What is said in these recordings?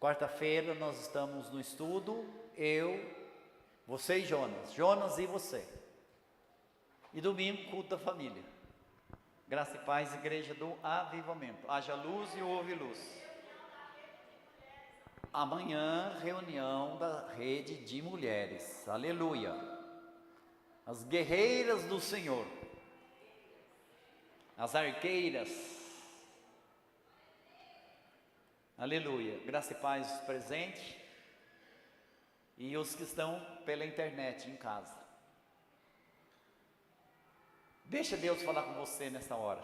Quarta-feira nós estamos no estudo, eu, você e Jonas e você. E domingo, culto da família. Graça e paz, igreja do avivamento. Haja luz e houve luz. Amanhã, reunião da rede de mulheres. Aleluia. As guerreiras do Senhor. As arqueiras. Aleluia. Graça e paz presente. E os que estão pela internet em casa. Deixa Deus falar com você nessa hora.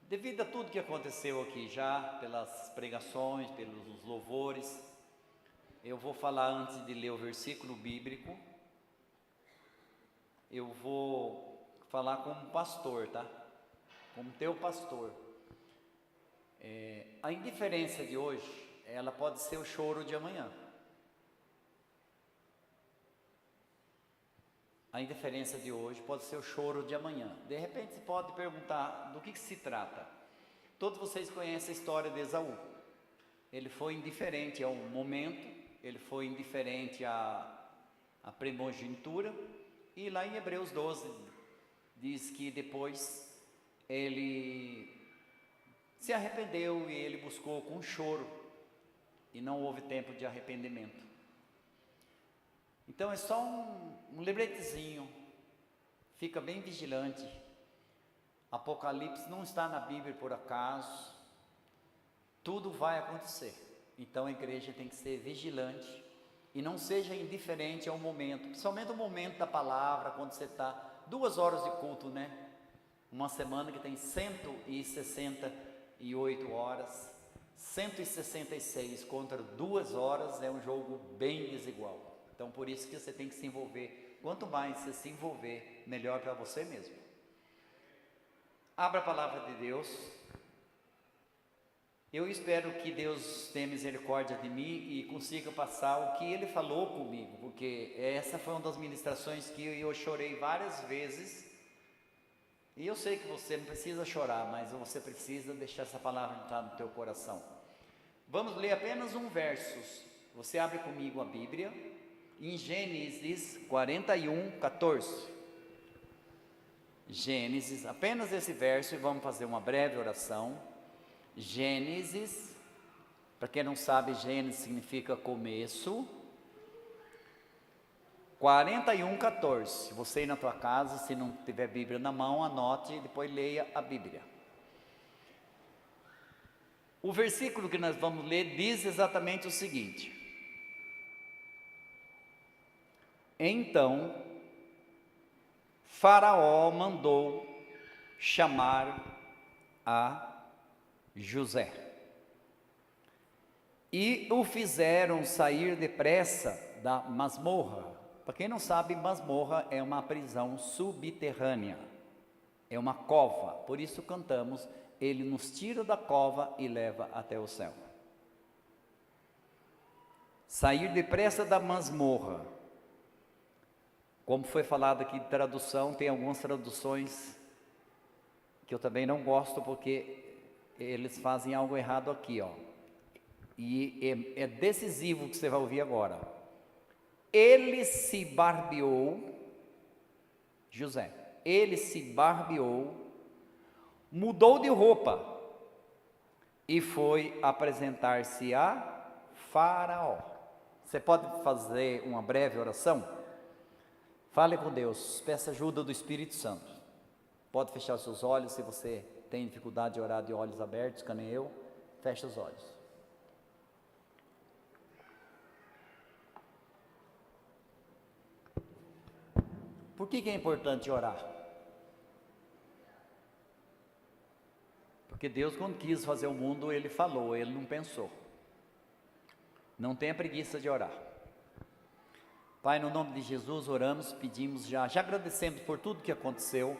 Devido a tudo que aconteceu aqui já, pelas pregações, pelos louvores, eu vou falar antes de ler o versículo bíblico. Eu vou falar como pastor, tá? Como teu pastor. A indiferença de hoje, ela pode ser o choro de amanhã. A indiferença de hoje pode ser o choro de amanhã. De repente você pode perguntar do que se trata. Todos vocês conhecem a história de Esaú. Ele foi indiferente ao momento, ele foi indiferente à primogenitura. E lá em Hebreus 12 diz que depois ele se arrependeu e ele buscou com choro. E não houve tempo de arrependimento. Então é só um lembretezinho, fica bem vigilante. Apocalipse não está na Bíblia por acaso, tudo vai acontecer. Então a igreja tem que ser vigilante e não seja indiferente ao momento, principalmente o momento da palavra, quando você está 2 horas de culto, né? Uma semana que tem 168 horas, 166 contra 2 horas é um jogo bem desigual. Então, por isso que você tem que se envolver. Quanto mais você se envolver, melhor para você mesmo. Abra a palavra de Deus. Eu espero que Deus tenha misericórdia de mim e consiga passar o que Ele falou comigo, porque essa foi uma das ministrações que eu chorei várias vezes. E eu sei que você não precisa chorar, mas você precisa deixar essa palavra entrar no teu coração. Vamos ler apenas um verso. Você abre comigo a Bíblia. Em Gênesis 41, 14. Gênesis, apenas esse verso, e vamos fazer uma breve oração. Gênesis, para quem não sabe, Gênesis significa começo. 41, 14. Se você ir na tua casa, se não tiver Bíblia na mão, anote e depois leia a Bíblia. O versículo que nós vamos ler diz exatamente o seguinte: Então, Faraó mandou chamar a José, e o fizeram sair depressa da masmorra. Para quem não sabe, masmorra é uma prisão subterrânea, é uma cova, por isso cantamos, ele nos tira da cova e leva até o céu. Sair depressa da masmorra. Como foi falado aqui de tradução, tem algumas traduções que eu também não gosto, porque eles fazem algo errado aqui, ó. E é decisivo o que você vai ouvir agora. Ele se barbeou, José, ele se barbeou, mudou de roupa e foi apresentar-se a Faraó. Você pode fazer uma breve oração? Fale com Deus, peça ajuda do Espírito Santo. Pode fechar os seus olhos, se você tem dificuldade de orar de olhos abertos, que nem eu, feche os olhos. Por que é importante orar? Porque Deus, quando quis fazer o mundo, Ele falou, Ele não pensou. Não tenha preguiça de orar. Pai, no nome de Jesus, oramos, pedimos já agradecemos por tudo que aconteceu,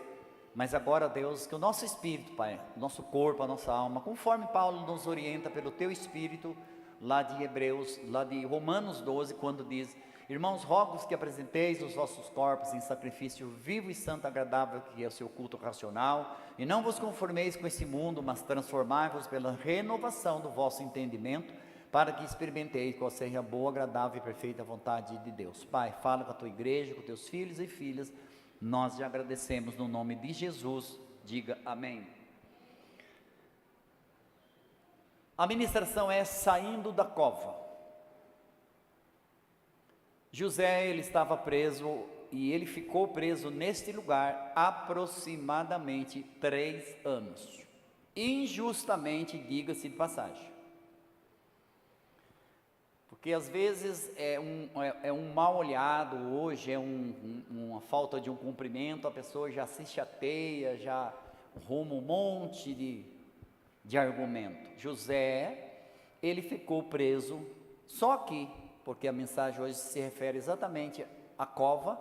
mas agora, Deus, que o nosso espírito, Pai, o nosso corpo, a nossa alma, conforme Paulo nos orienta pelo Teu Espírito, lá de Hebreus, lá de Romanos 12, quando diz, Irmãos, rogo que apresenteis os vossos corpos em sacrifício vivo e santo agradável, que é o seu culto racional, e não vos conformeis com esse mundo, mas transformai-vos pela renovação do vosso entendimento, para que experimenteis qual seja a boa, agradável e perfeita vontade de Deus. Pai, fala com a tua igreja, com teus filhos e filhas, nós te agradecemos no nome de Jesus, diga amém. A ministração é saindo da cova. José, ele estava preso e ele ficou preso neste lugar aproximadamente 3 anos, injustamente, diga-se de passagem, porque às vezes é um mal olhado, hoje é uma falta de um cumprimento, a pessoa já se chateia, já arruma um monte de argumento. José, ele ficou preso só aqui, porque a mensagem hoje se refere exatamente à cova,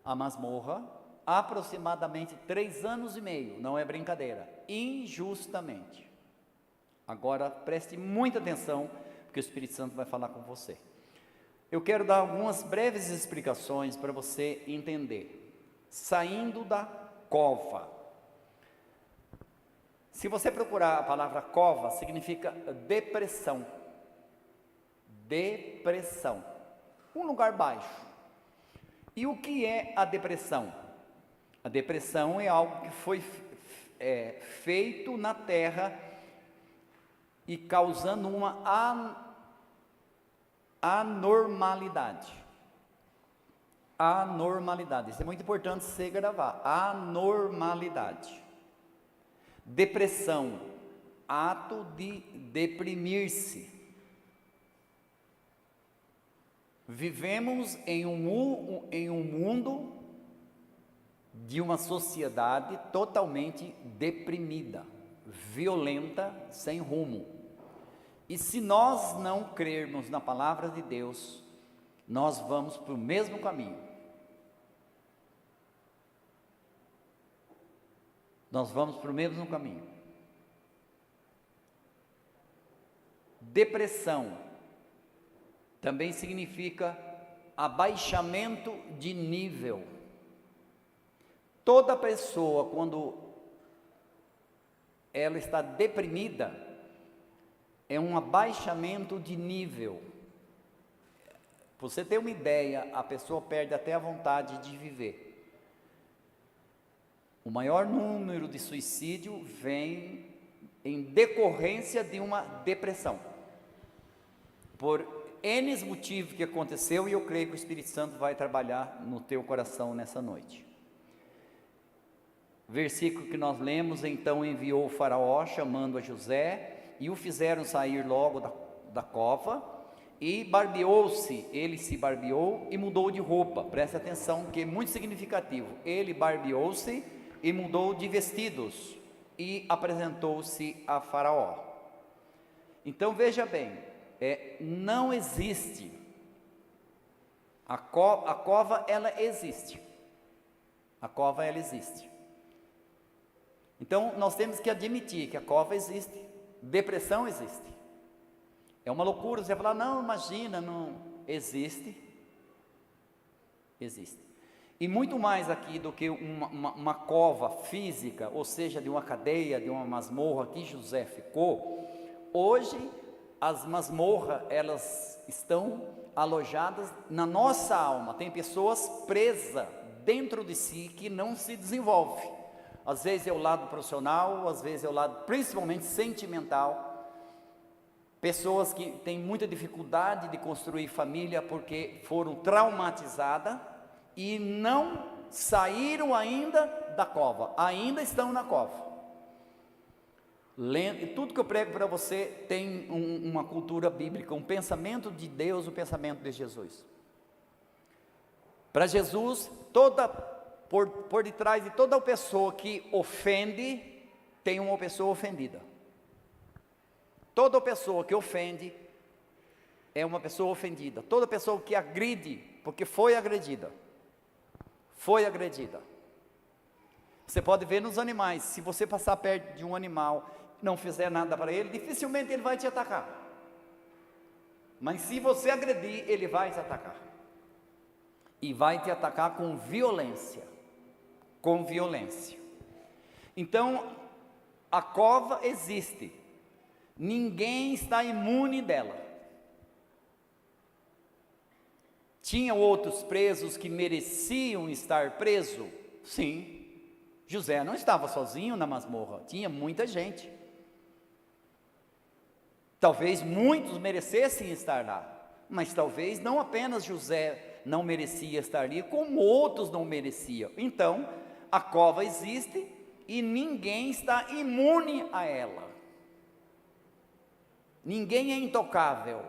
à masmorra, aproximadamente 3 anos e meio, não é brincadeira, injustamente. Agora preste muita atenção, porque o Espírito Santo vai falar com você. Eu quero dar algumas breves explicações para você entender. Saindo da cova. Se você procurar a palavra cova, significa depressão. Depressão, um lugar baixo. E o que é a depressão? A depressão é algo que foi feito na terra e causando uma anormalidade. Anormalidade, isso é muito importante você gravar. Anormalidade. Depressão, ato de deprimir-se. Vivemos em um mundo de uma sociedade totalmente deprimida, violenta, sem rumo. E se nós não crermos na palavra de Deus, nós vamos para o mesmo caminho. Nós vamos para o mesmo caminho. Depressão também significa abaixamento de nível. Toda pessoa, quando ela está deprimida, é um abaixamento de nível. Para você ter uma ideia, a pessoa perde até a vontade de viver. O maior número de suicídio vem em decorrência de uma depressão. Por N motivos que aconteceu, e eu creio que o Espírito Santo vai trabalhar no teu coração nessa noite. Versículo que nós lemos: então enviou o faraó, chamando a José, e o fizeram sair logo da cova, e barbeou-se, ele se barbeou e mudou de roupa. Preste atenção, que é muito significativo. Ele barbeou-se e mudou de vestidos, e apresentou-se a faraó. Então veja bem, não existe, a cova ela existe, a cova ela existe. Então nós temos que admitir que a cova existe, depressão existe. É uma loucura você falar, não, imagina, não existe, existe. E muito mais aqui do que uma cova física, ou seja, de uma cadeia, de uma masmorra que José ficou, hoje as masmorras, elas estão alojadas na nossa alma. Tem pessoas presas dentro de si que não se desenvolve. Às vezes é o lado profissional, às vezes é o lado principalmente sentimental. Pessoas que têm muita dificuldade de construir família porque foram traumatizadas e não saíram ainda da cova, ainda estão na cova. Tudo que eu prego para você tem uma cultura bíblica, um pensamento de Deus, um pensamento de Jesus. Para Jesus, por detrás de toda pessoa que ofende, tem uma pessoa ofendida. Toda pessoa que ofende é uma pessoa ofendida. Toda pessoa que agride, porque foi agredida. Foi agredida. Você pode ver nos animais, se você passar perto de um animal, não fizer nada para ele, dificilmente ele vai te atacar. Mas se você agredir, ele vai te atacar. e vai te atacar com violência. Com violência. Então, a cova existe. Ninguém está imune dela. Tinha outros presos que mereciam estar preso? Sim. José não estava sozinho na masmorra, tinha muita gente. Talvez muitos merecessem estar lá, mas talvez não apenas José não merecia estar ali, como outros não mereciam. Então, a cova existe e ninguém está imune a ela. Ninguém é intocável.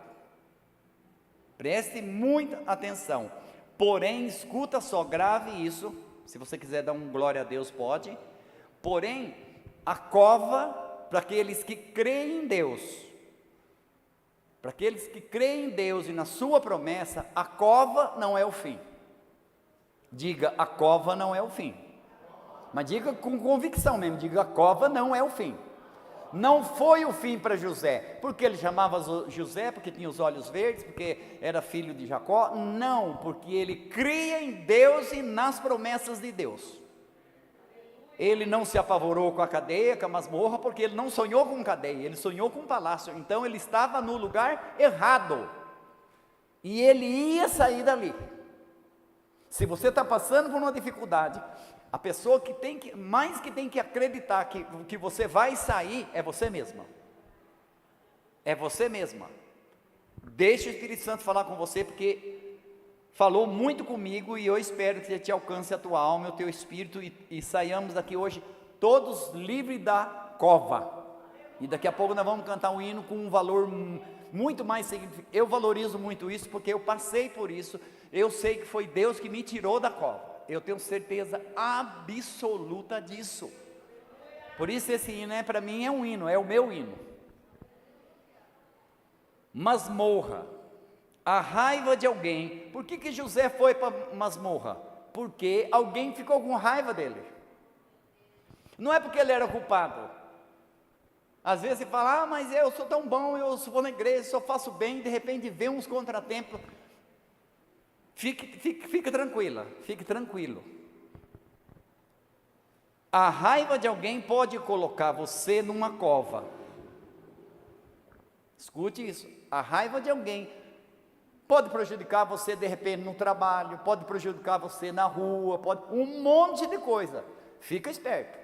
Preste muita atenção. Porém, escuta só, grave isso. Se você quiser dar um glória a Deus, pode. Porém, a cova, para aqueles que creem em Deus, para aqueles que creem em Deus e na sua promessa, a cova não é o fim. Diga, a cova não é o fim. Mas diga com convicção mesmo, diga, a cova não é o fim. Não foi o fim para José, porque ele chamava José, porque tinha os olhos verdes, porque era filho de Jacó. Não, porque ele cria em Deus e nas promessas de Deus. Ele não se apavorou com a cadeia, com a masmorra, porque ele não sonhou com cadeia, ele sonhou com um palácio. Então ele estava no lugar errado, e ele ia sair dali. Se você está passando por uma dificuldade, a pessoa que tem que acreditar que você vai sair é você mesma. É você mesma. Deixa o Espírito Santo falar com você, porque falou muito comigo, e eu espero que te alcance a tua alma, o teu espírito, e saiamos daqui hoje todos livres da cova. E daqui a pouco nós vamos cantar um hino com um valor muito mais significativo. Eu valorizo muito isso, porque eu passei por isso. Eu sei que foi Deus que me tirou da cova. Eu tenho certeza absoluta disso. Por isso esse hino para mim é um hino, é o meu hino. Masmorra, a raiva de alguém. Por que José foi para masmorra? Porque alguém ficou com raiva dele. Não é porque ele era culpado. Às vezes você fala, mas eu sou tão bom, eu vou na igreja, só faço bem, e de repente vê uns contratempos. Fique tranquila, fique tranquilo. A raiva de alguém pode colocar você numa cova. Escute isso. A raiva de alguém pode prejudicar você de repente no trabalho, pode prejudicar você na rua, pode um monte de coisa. Fica esperto.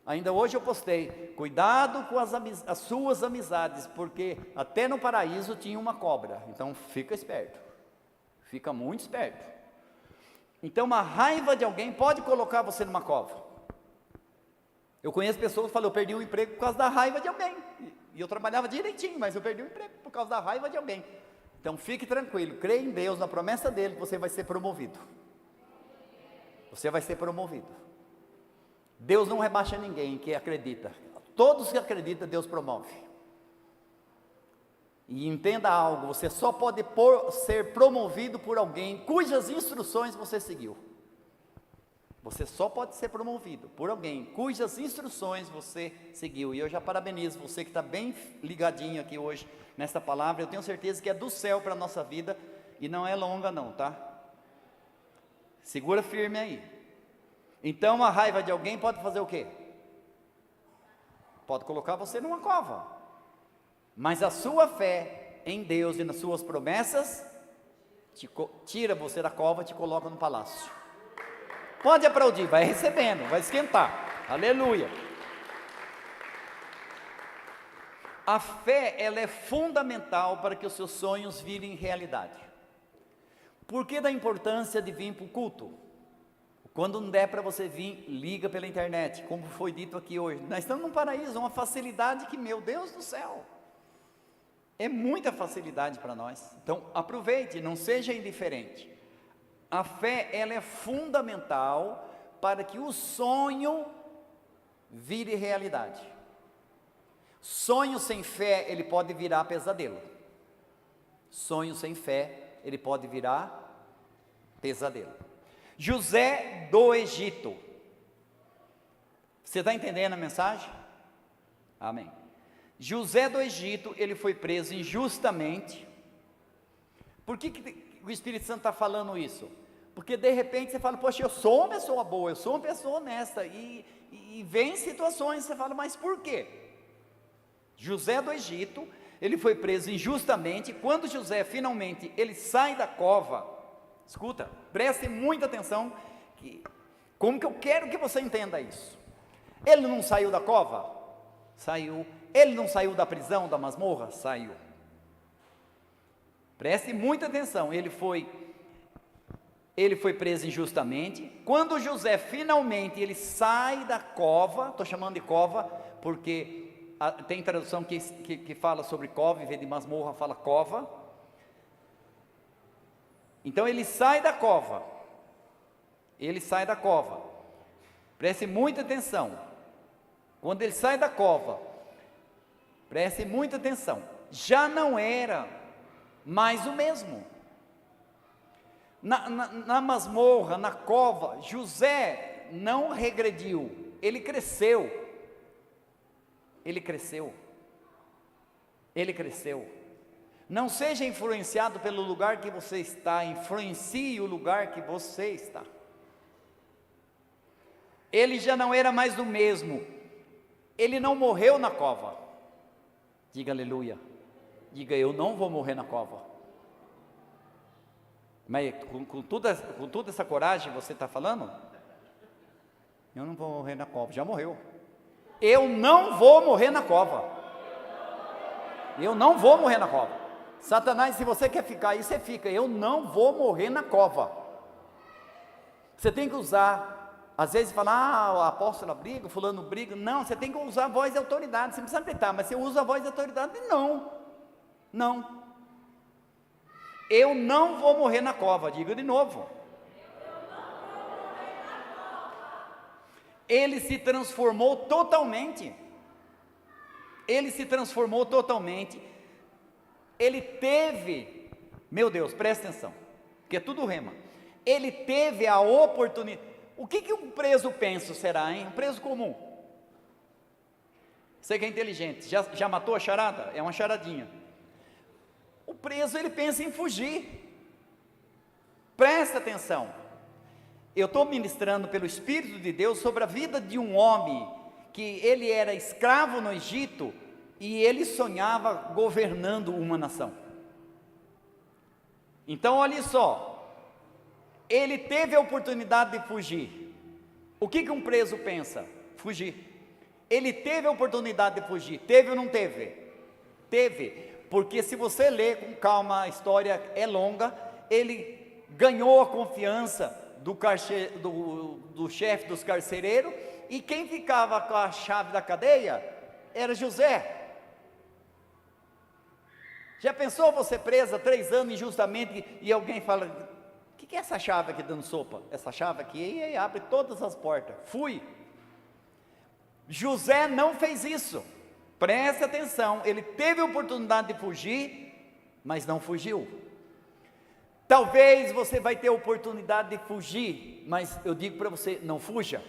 Ainda hoje eu postei, cuidado com as suas amizades, porque até no paraíso tinha uma cobra. Então fica esperto. Fica muito esperto. Então, a raiva de alguém pode colocar você numa cova. Eu conheço pessoas que falam, eu perdi o emprego por causa da raiva de alguém. E eu trabalhava direitinho, mas eu perdi o emprego por causa da raiva de alguém. Então, fique tranquilo, creia em Deus, na promessa dele, que você vai ser promovido. Você vai ser promovido. Deus não rebaixa ninguém que acredita. Todos que acreditam, Deus promove. E entenda algo, você só pode ser promovido por alguém cujas instruções você seguiu. Você só pode ser promovido por alguém cujas instruções você seguiu. E eu já parabenizo você que está bem ligadinho aqui hoje nessa palavra. Eu tenho certeza que é do céu para a nossa vida e não é longa não, tá? Segura firme aí. Então a raiva de alguém pode fazer o quê? Pode colocar você numa cova. Mas a sua fé em Deus e nas suas promessas tira você da cova e te coloca no palácio. Pode aplaudir, vai recebendo, vai esquentar. Aleluia. A fé, ela é fundamental para que os seus sonhos virem realidade. Por que da importância de vir para o culto? Quando não der para você vir, liga pela internet, como foi dito aqui hoje. Nós estamos num paraíso, uma facilidade que, meu Deus do céu, é muita facilidade para nós. Então aproveite, não seja indiferente. A fé, ela é fundamental para que o sonho vire realidade. Sonho sem fé, ele pode virar pesadelo. Sonho sem fé, ele pode virar pesadelo. José do Egito. Você está entendendo a mensagem? Amém. José do Egito, ele foi preso injustamente. Por que o Espírito Santo está falando isso? Porque de repente você fala, poxa, eu sou uma pessoa boa, eu sou uma pessoa honesta, e vem situações, você fala, mas por quê? José do Egito, ele foi preso injustamente. Quando José finalmente, ele sai da cova, escuta, preste muita atenção, como que eu quero que você entenda isso. Ele não saiu da cova? Saiu. Ele não saiu da prisão, da masmorra? Saiu. Preste muita atenção, ele foi preso injustamente. Quando José finalmente ele sai da cova, estou chamando de cova porque tem tradução que fala sobre cova, em vez de masmorra fala cova. Então ele sai da cova, preste muita atenção. Quando ele sai da cova, preste muita atenção, já não era mais o mesmo. Na masmorra, na cova, José não regrediu, ele cresceu. Não seja influenciado pelo lugar que você está, influencie o lugar que você está. Ele já não era mais o mesmo, ele não morreu na cova. Diga aleluia, diga eu não vou morrer na cova. Mas com toda essa coragem você está falando? Eu não vou morrer na cova, já morreu. Eu não vou morrer na cova. Eu não vou morrer na cova. Satanás, se você quer ficar aí, você fica. Eu não vou morrer na cova. Você tem que usar, às vezes fala, o apóstolo briga, o fulano briga. Não, você tem que usar a voz de autoridade. Você não precisa gritar, mas você usa a voz de autoridade. Não. Eu não vou morrer na cova. Diga de novo. Ele se transformou totalmente. Ele teve, meu Deus, presta atenção, porque é tudo rema. Ele teve a oportunidade. O que um preso pensa, será, hein? Um preso comum. Você que é inteligente, já matou a charada? É uma charadinha. O preso, ele pensa em fugir. Presta atenção. Eu estou ministrando pelo Espírito de Deus sobre a vida de um homem que ele era escravo no Egito e ele sonhava governando uma nação. Então olha só, ele teve a oportunidade de fugir. O que um preso pensa? Fugir. Ele teve a oportunidade de fugir, teve ou não teve? Teve, porque se você ler com calma, a história é longa. Ele ganhou a confiança do chefe dos carcereiros, e quem ficava com a chave da cadeia era José. Já pensou você presa 3 anos injustamente e alguém fala, o que é essa chave aqui dando sopa? Essa chave aqui, e aí abre todas as portas. Fui. José não fez isso. Preste atenção, ele teve a oportunidade de fugir, mas não fugiu. Talvez você vai ter a oportunidade de fugir, mas eu digo para você, não fuja.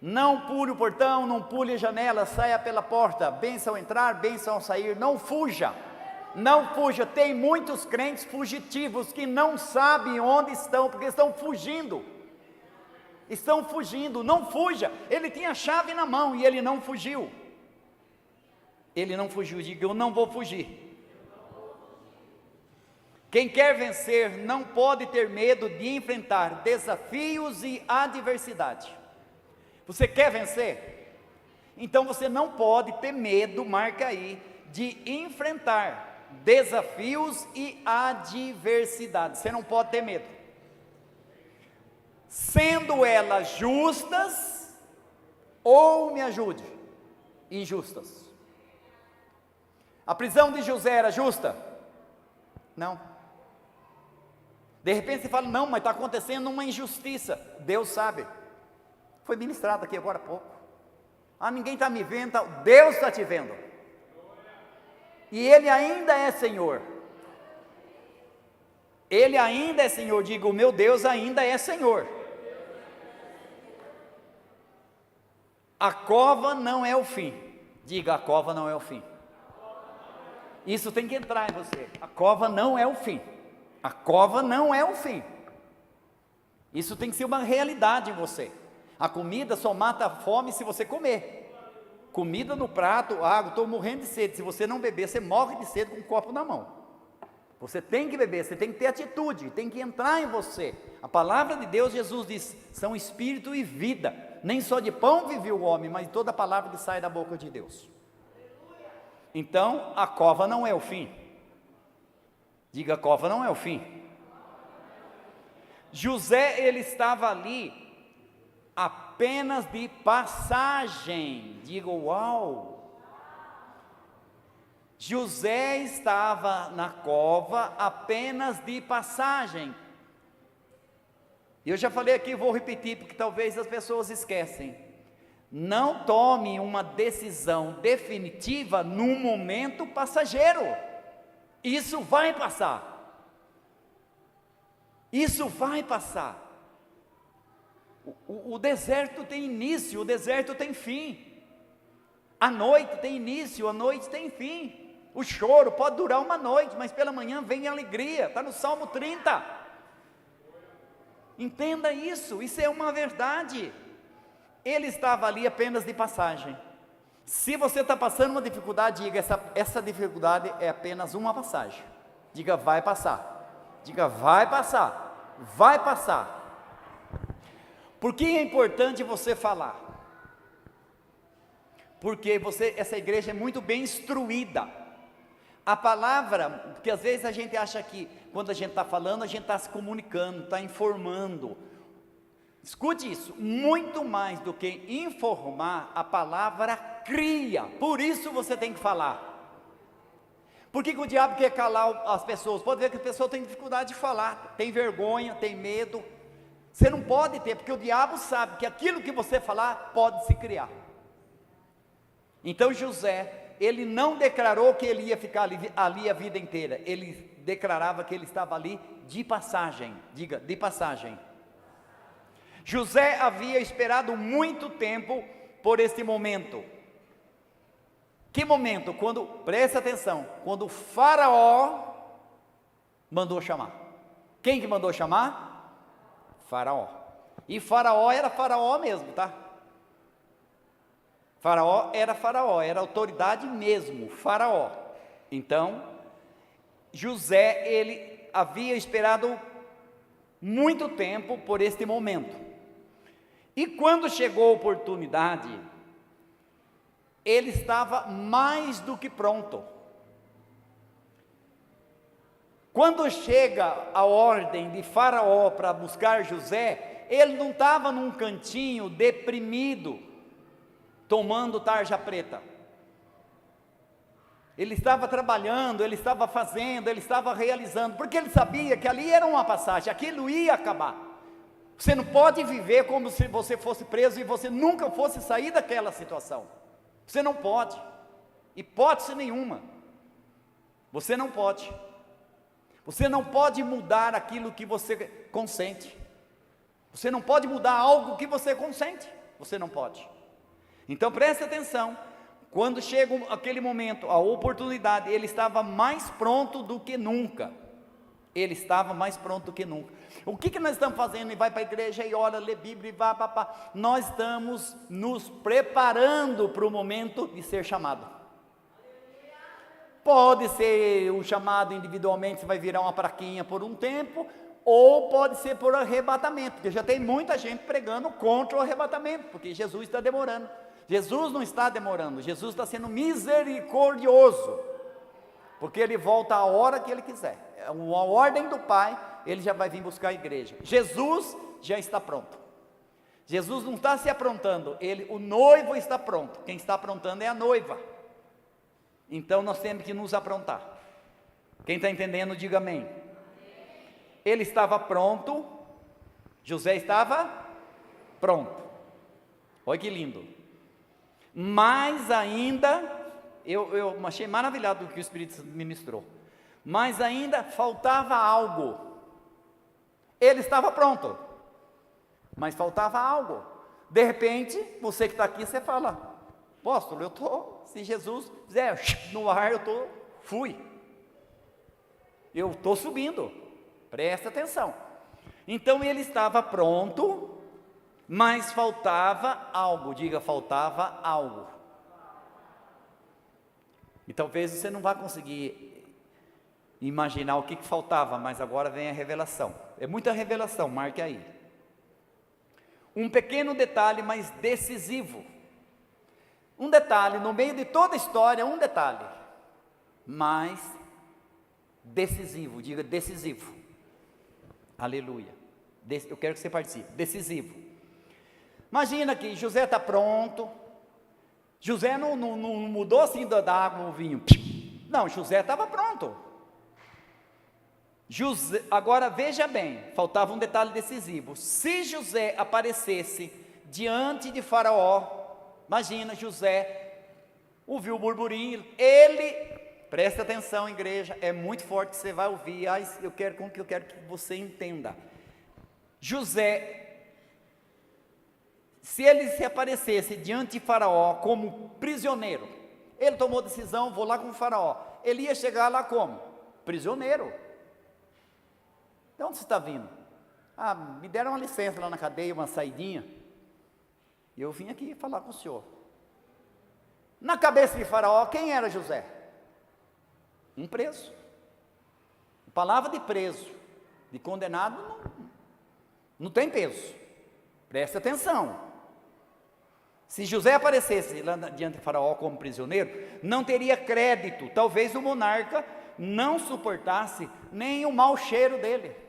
Não pule o portão, não pule a janela, saia pela porta, bênção ao entrar, bênção ao sair. Não fuja, tem muitos crentes fugitivos que não sabem onde estão, porque estão fugindo, não fuja. Ele tinha a chave na mão e ele não fugiu, diga eu não vou fugir. Quem quer vencer não pode ter medo de enfrentar desafios e adversidade. Você quer vencer? Então você não pode ter medo, marca aí, de enfrentar desafios e adversidades. Você não pode ter medo, sendo elas justas ou, me ajude, injustas. A prisão de José era justa? Não. De repente você fala, não, mas está acontecendo uma injustiça. Deus sabe. Foi ministrado aqui agora há pouco. Ninguém está me vendo, Deus está te vendo. E Ele ainda é Senhor. Ele ainda é Senhor. Diga, o meu Deus ainda é Senhor. A cova não é o fim. Diga, a cova não é o fim. Isso tem que entrar em você. A cova não é o fim. A cova não é o fim. Isso tem que ser uma realidade em você. A comida só mata a fome se você comer. Comida no prato, água, estou morrendo de sede. Se você não beber, você morre de sede com um copo na mão. Você tem que beber, você tem que ter atitude, tem que entrar em você. A palavra de Deus, Jesus diz, são espírito e vida. Nem só de pão vive o homem, mas de toda a palavra que sai da boca de Deus. Então, a cova não é o fim. Diga, a cova não é o fim. José, ele estava ali apenas de passagem. Diga, uau! José estava na cova apenas de passagem. Eu já falei aqui, vou repetir, porque talvez as pessoas esquecem. Não tome uma decisão definitiva num momento passageiro. Isso vai passar. Isso vai passar. O deserto tem início, o deserto tem fim. A noite tem início, a noite tem fim. O choro pode durar uma noite, mas pela manhã vem a alegria. Está no Salmo 30. Entenda isso, isso é uma verdade. Ele estava ali apenas de passagem. Se você está passando uma dificuldade, diga, essa dificuldade é apenas uma passagem. Diga, vai passar. Diga, vai passar. Vai passar. Por que é importante você falar? Porque essa igreja é muito bem instruída. A palavra, porque às vezes a gente acha que quando a gente está falando, a gente está se comunicando, está informando. Escute isso, muito mais do que informar, a palavra cria. Por isso você tem que falar. Por que o diabo quer calar as pessoas? Pode ver que a pessoa tem dificuldade de falar, tem vergonha, tem medo. Você não pode ter, porque o diabo sabe que aquilo que você falar pode se criar. Então José, ele não declarou que ele ia ficar ali a vida inteira. Ele declarava que ele estava ali de passagem. Diga, de passagem. José havia esperado muito tempo por este momento. Que momento? Quando, preste atenção, quando o faraó mandou chamar. Quem que mandou chamar? Faraó. E faraó era faraó mesmo, tá? Faraó, era autoridade mesmo, faraó. Então, José, ele havia esperado muito tempo por este momento. E quando chegou a oportunidade, ele estava mais do que pronto. Quando chega a ordem de Faraó para buscar José, ele não estava num cantinho deprimido, tomando tarja preta. Ele estava trabalhando, ele estava fazendo, ele estava realizando, porque ele sabia que ali era uma passagem, aquilo ia acabar. Você não pode viver como se você fosse preso e você nunca fosse sair daquela situação. Você não pode, hipótese nenhuma. Você não pode. Você não pode mudar aquilo que você consente. Você não pode mudar algo que você consente. Você não pode. Então preste atenção. Quando chega aquele momento, a oportunidade, ele estava mais pronto do que nunca. Ele estava mais pronto do que nunca. O que nós estamos fazendo? E vai para a igreja e ora, lê Bíblia e vá, papá. Nós estamos nos preparando para o momento de ser chamado. Pode ser o chamado individualmente, você vai virar uma praquinha por um tempo, ou pode ser por arrebatamento, porque já tem muita gente pregando contra o arrebatamento, porque Jesus está demorando. Jesus não está demorando, Jesus está sendo misericordioso, porque Ele volta a hora que Ele quiser. A ordem do Pai, Ele já vai vir buscar a igreja. Jesus já está pronto. Jesus não está se aprontando, o noivo está pronto. Quem está aprontando é a noiva. Então nós temos que nos aprontar. Quem está entendendo, diga amém. Ele estava pronto, José estava pronto. Olha que lindo. Mas ainda, eu achei maravilhado do que o Espírito Santo ministrou. Mas ainda faltava algo. Ele estava pronto, mas faltava algo. De repente, você que está aqui, você fala: apóstolo, se Jesus fizer no ar, eu estou Fui. Eu estou subindo. Presta atenção. Então ele estava pronto, mas faltava algo. Diga, faltava algo. E talvez você não vá conseguir imaginar o que faltava, mas agora vem a revelação. É muita revelação, marque aí. Um pequeno detalhe, mas decisivo. Um detalhe, no meio de toda a história, um detalhe, mas decisivo. Diga, decisivo. Aleluia. Eu quero que você participe. Decisivo. Imagina que José está pronto. José não mudou assim da água no vinho. Não, José estava pronto. Agora veja bem, faltava um detalhe decisivo. Se José aparecesse diante de Faraó, imagina, José ouviu o burburinho, presta atenção, igreja, é muito forte que você vai ouvir, eu quero que você entenda. José, se ele se aparecesse diante de Faraó como prisioneiro, ele tomou decisão, vou lá com o Faraó, ele ia chegar lá como? Prisioneiro. De onde você está vindo? Me deram uma licença lá na cadeia, uma saidinha, e eu vim aqui falar com o senhor. Na cabeça de Faraó, quem era José? Um preso. Palavra de preso, de condenado, não tem peso. Presta atenção. Se José aparecesse lá diante de Faraó como prisioneiro, não teria crédito. Talvez o monarca não suportasse nem o mau cheiro dele.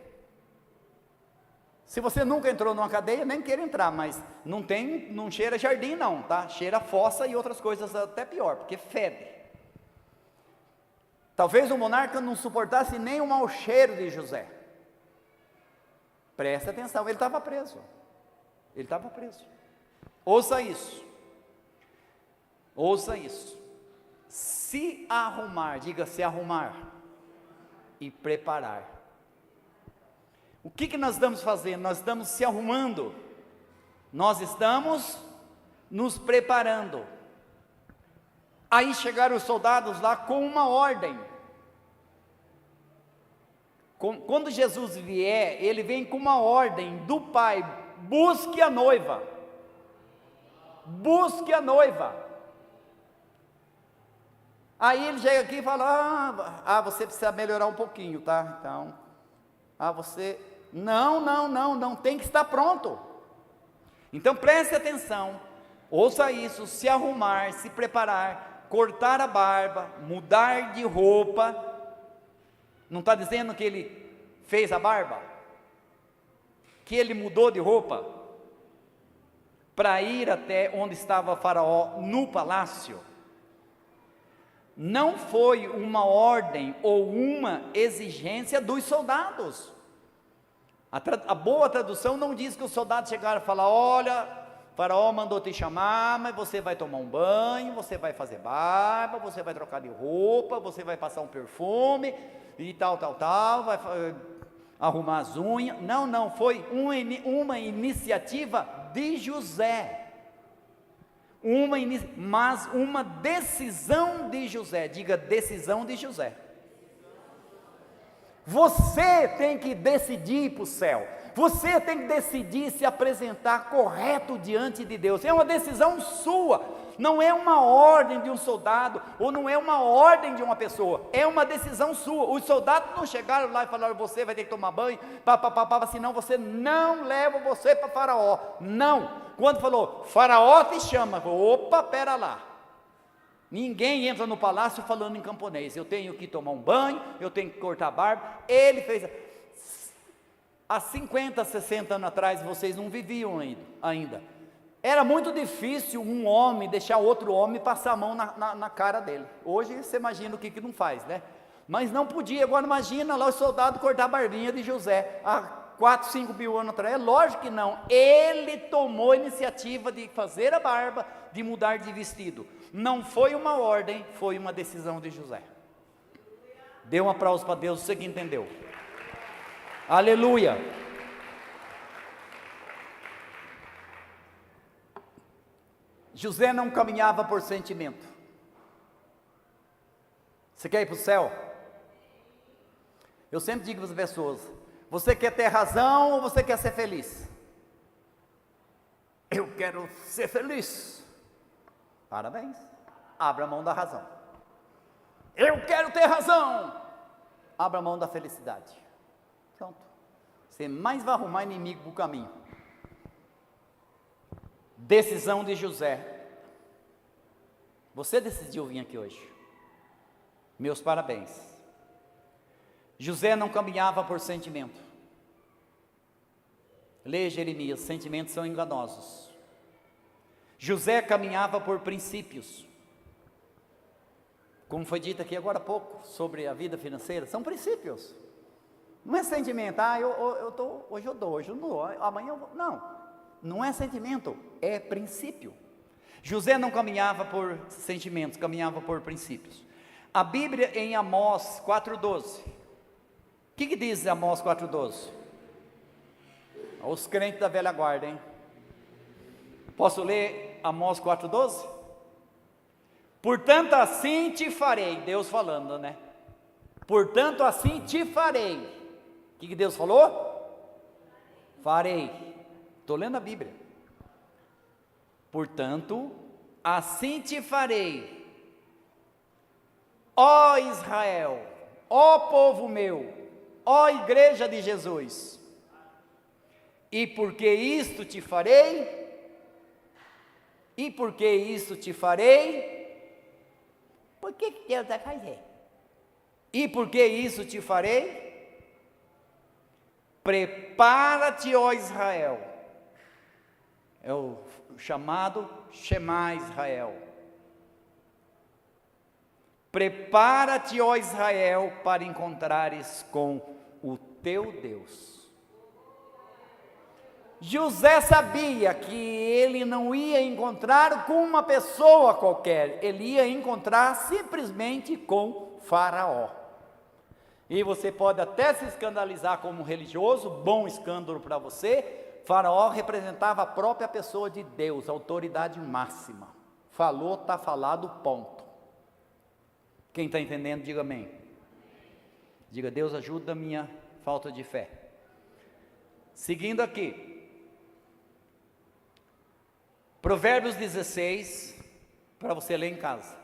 Se você nunca entrou numa cadeia, nem queira entrar, mas não cheira jardim não, tá? Cheira fossa e outras coisas até pior, porque fede. Talvez o monarca não suportasse nem o mau cheiro de José. Presta atenção, ele estava preso. Ele estava preso. Ouça isso. Ouça isso. Se arrumar, diga se arrumar e preparar. O que nós estamos fazendo? Nós estamos se arrumando. Nós estamos nos preparando. Aí chegaram os soldados lá com uma ordem. Quando Jesus vier, ele vem com uma ordem do Pai: busque a noiva. Busque a noiva. Aí ele chega aqui e fala: você precisa melhorar um pouquinho, tá? Então, você... Não, tem que estar pronto. Então preste atenção, ouça isso: se arrumar, se preparar, cortar a barba, mudar de roupa. Não está dizendo que ele fez a barba? Que ele mudou de roupa para ir até onde estava Faraó no palácio? Não foi uma ordem ou uma exigência dos soldados. A boa tradução não diz que os soldados chegaram e falaram: olha, Faraó mandou te chamar, mas você vai tomar um banho, você vai fazer barba, você vai trocar de roupa, você vai passar um perfume e tal, vai arrumar as unhas. Não, foi uma iniciativa de José, mas uma decisão de José. Diga, decisão de José. Você tem que decidir ir para o céu. Você tem que decidir se apresentar correto diante de Deus. É uma decisão sua. Não é uma ordem de um soldado, ou não é uma ordem de uma pessoa. É uma decisão sua. Os soldados não chegaram lá e falaram: você vai ter que tomar banho, senão você não leva você para Faraó. Não. Quando falou: Faraó te chama, opa, pera lá. Ninguém entra no palácio falando em camponês. Eu tenho que tomar um banho, eu tenho que cortar a barba. Ele fez. Há 50, 60 anos atrás, vocês não viviam ainda. Era muito difícil um homem deixar outro homem passar a mão na cara dele. Hoje você imagina o que não faz, né? Mas não podia. Agora imagina lá os soldados cortar a barbinha de José há 4, 5 mil anos atrás. É lógico que não. Ele tomou a iniciativa de fazer a barba, de mudar de vestido. Não foi uma ordem, foi uma decisão de José. Dê um aplauso para Deus, você que entendeu. Aleluia. José não caminhava por sentimento. Você quer ir para o céu? Eu sempre digo para as pessoas: você quer ter razão ou você quer ser feliz? Eu quero ser feliz. Parabéns. Abra a mão da razão. Eu quero ter razão. Abra a mão da felicidade. Pronto. Você mais vai arrumar inimigo para o caminho. Decisão de José. Você decidiu vir aqui hoje. Meus parabéns. José não caminhava por sentimento. Leia Jeremias, sentimentos são enganosos. José caminhava por princípios. Como foi dito aqui agora há pouco, sobre a vida financeira, são princípios. Não é sentimento, hoje eu dou, hoje eu não dou, amanhã eu vou. Não, não é sentimento, é princípio. José não caminhava por sentimentos, caminhava por princípios. A Bíblia em Amós 4,12. O que diz Amós 4,12? Os crentes da velha guarda, hein? Posso ler Amós 4,12? Portanto assim te farei, Deus falando, né? Portanto assim te farei. O que Deus falou? Farei. Estou lendo a Bíblia. Portanto, assim te farei, ó Israel, ó povo meu, ó igreja de Jesus. E porque isto te farei? E porque isto te farei? Por que Deus vai fazer? E porque isso te farei? Prepara-te, ó Israel. É o chamado Shema Israel. Prepara-te, ó Israel, para encontrares com o teu Deus. José sabia que ele não ia encontrar com uma pessoa qualquer, ele ia encontrar simplesmente com Faraó. E você pode até se escandalizar como religioso, bom escândalo para você. Faraó representava a própria pessoa de Deus, a autoridade máxima. Falou, está falado, ponto. Quem está entendendo, diga amém. Diga: Deus ajuda a minha falta de fé. Seguindo aqui, Provérbios 16, para você ler em casa.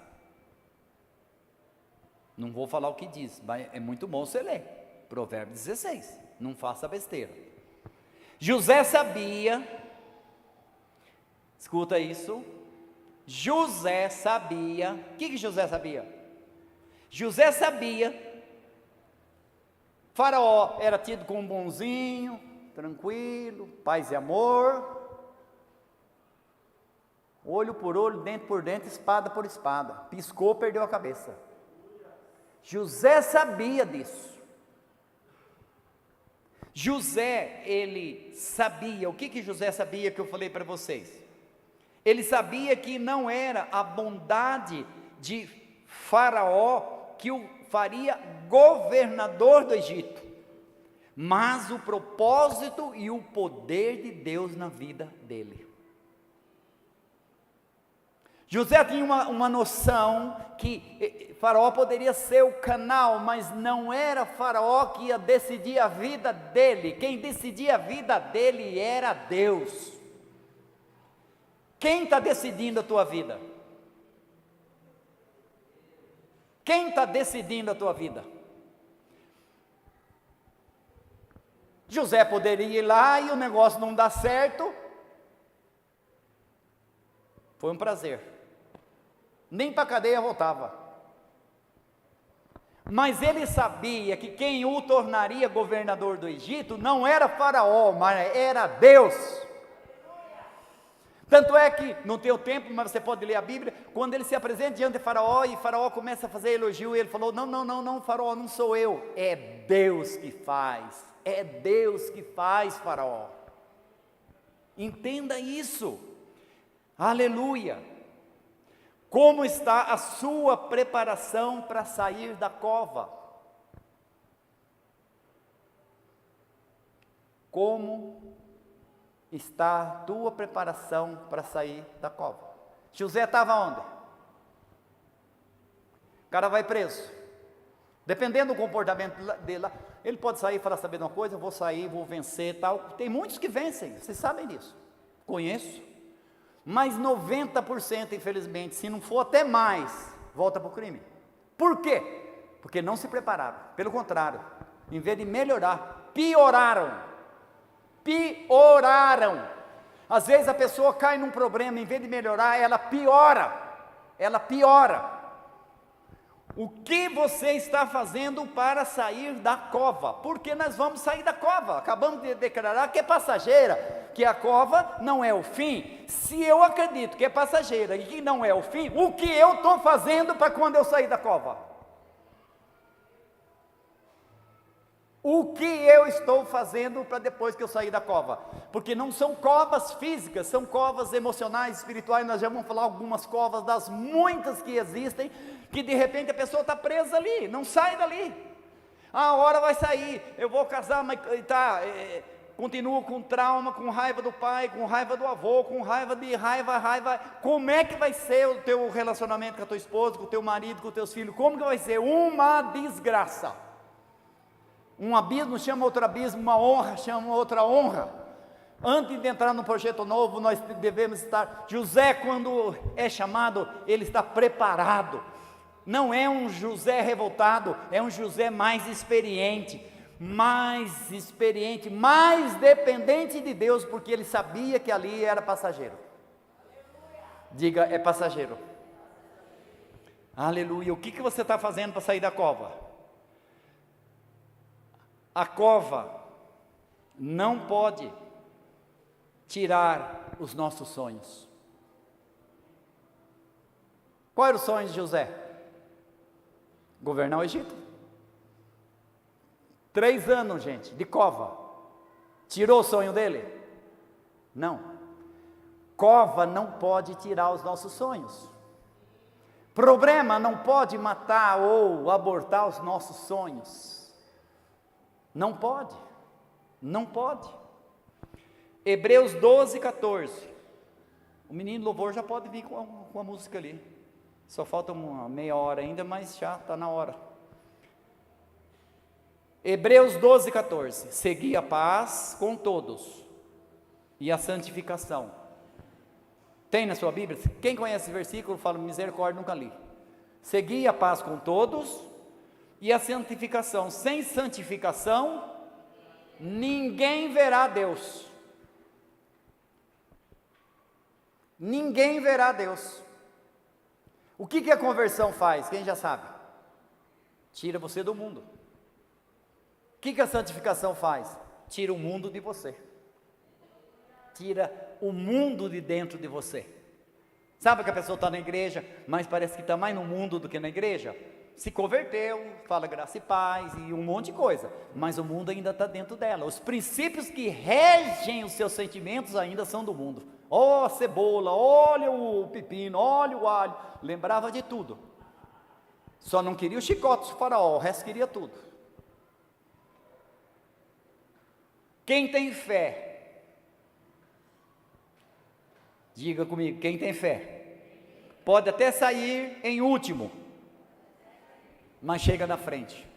Não vou falar o que diz, mas é muito bom você ler. Provérbios 16, não faça besteira. José sabia, escuta isso, José sabia, o que José sabia? José sabia, Faraó era tido como bonzinho, tranquilo, paz e amor, olho por olho, dente por dente, espada por espada, piscou, perdeu a cabeça. José sabia disso. José, ele sabia, o que José sabia que eu falei para vocês? Ele sabia que não era a bondade de Faraó que o faria governador do Egito, mas o propósito e o poder de Deus na vida dele. José tinha uma noção que Faraó poderia ser o canal, mas não era Faraó que ia decidir a vida dele. Quem decidia a vida dele era Deus. Quem está decidindo a tua vida? Quem está decidindo a tua vida? José poderia ir lá e o negócio não dar certo. Foi um prazer. Nem para a cadeia voltava. Mas ele sabia que quem o tornaria governador do Egito não era Faraó, mas era Deus. Tanto é que, não tem o tempo, mas você pode ler a Bíblia, quando ele se apresenta diante de Faraó, e Faraó começa a fazer elogio, e ele falou: não, Faraó, não sou eu, é Deus que faz, Faraó. Entenda isso, aleluia. Como está a sua preparação para sair da cova? Como está a tua preparação para sair da cova? José estava onde? O cara vai preso. Dependendo do comportamento dele lá, ele pode sair e falar, saber de uma coisa, eu vou sair, vou vencer, tal. Tem muitos que vencem, vocês sabem disso. Conheço. Mas 90%, infelizmente, se não for até mais, volta para o crime. Por quê? Porque não se prepararam. Pelo contrário, em vez de melhorar, pioraram. Pioraram. Às vezes a pessoa cai num problema, em vez de melhorar, ela piora. Ela piora. O que você está fazendo para sair da cova? Porque nós vamos sair da cova. Acabamos de declarar que é passageira, que a cova não é o fim. Se eu acredito que é passageira e que não é o fim, o que eu estou fazendo para quando eu sair da cova? O que eu estou fazendo para depois que eu sair da cova? Porque não são covas físicas, são covas emocionais, espirituais. Nós já vamos falar algumas covas das muitas que existem, que de repente a pessoa está presa ali, não sai dali. A hora vai sair, eu vou casar, mas continuo com trauma, com raiva do pai, com raiva do avô, com raiva. Como é que vai ser o teu relacionamento com a tua esposa, com o teu marido, com os teus filhos? Como que vai ser? Uma desgraça. Um abismo chama outro abismo, uma honra chama outra honra. Antes de entrar no projeto novo, nós devemos estar. José, quando é chamado, ele está preparado. Não é um José revoltado, é um José mais experiente, mais dependente de Deus, porque ele sabia que ali era passageiro. Diga, é passageiro. Aleluia. O que você está fazendo para sair da cova? A cova não pode tirar os nossos sonhos. Qual era o sonho de José? Governar o Egito. 3 anos, gente, de cova. Tirou o sonho dele? Não. Cova não pode tirar os nossos sonhos. Problema não pode matar ou abortar os nossos sonhos. Não pode, não pode. Hebreus 12, 14. O menino louvor já pode vir com a música ali. Só falta uma meia hora ainda, mas já está na hora. Hebreus 12, 14. Segui a paz com todos e a santificação. Tem na sua Bíblia? Quem conhece esse versículo, fala misericórdia, nunca li. Segui a paz com todos e a santificação. Sem santificação, ninguém verá Deus. Ninguém verá Deus. O que a conversão faz? Quem já sabe? Tira você do mundo. O que a santificação faz? Tira o mundo de você. Tira o mundo de dentro de você. Sabe que a pessoa está na igreja, mas parece que está mais no mundo do que na igreja? Se converteu, fala graça e paz e um monte de coisa, mas o mundo ainda está dentro dela. Os princípios que regem os seus sentimentos ainda são do mundo. Ó, cebola, olha o pepino, olha o alho. Lembrava de tudo. Só não queria o chicote do faraó, o resto queria tudo. Quem tem fé? Diga comigo, quem tem fé? Pode até sair em último, mas chega na frente.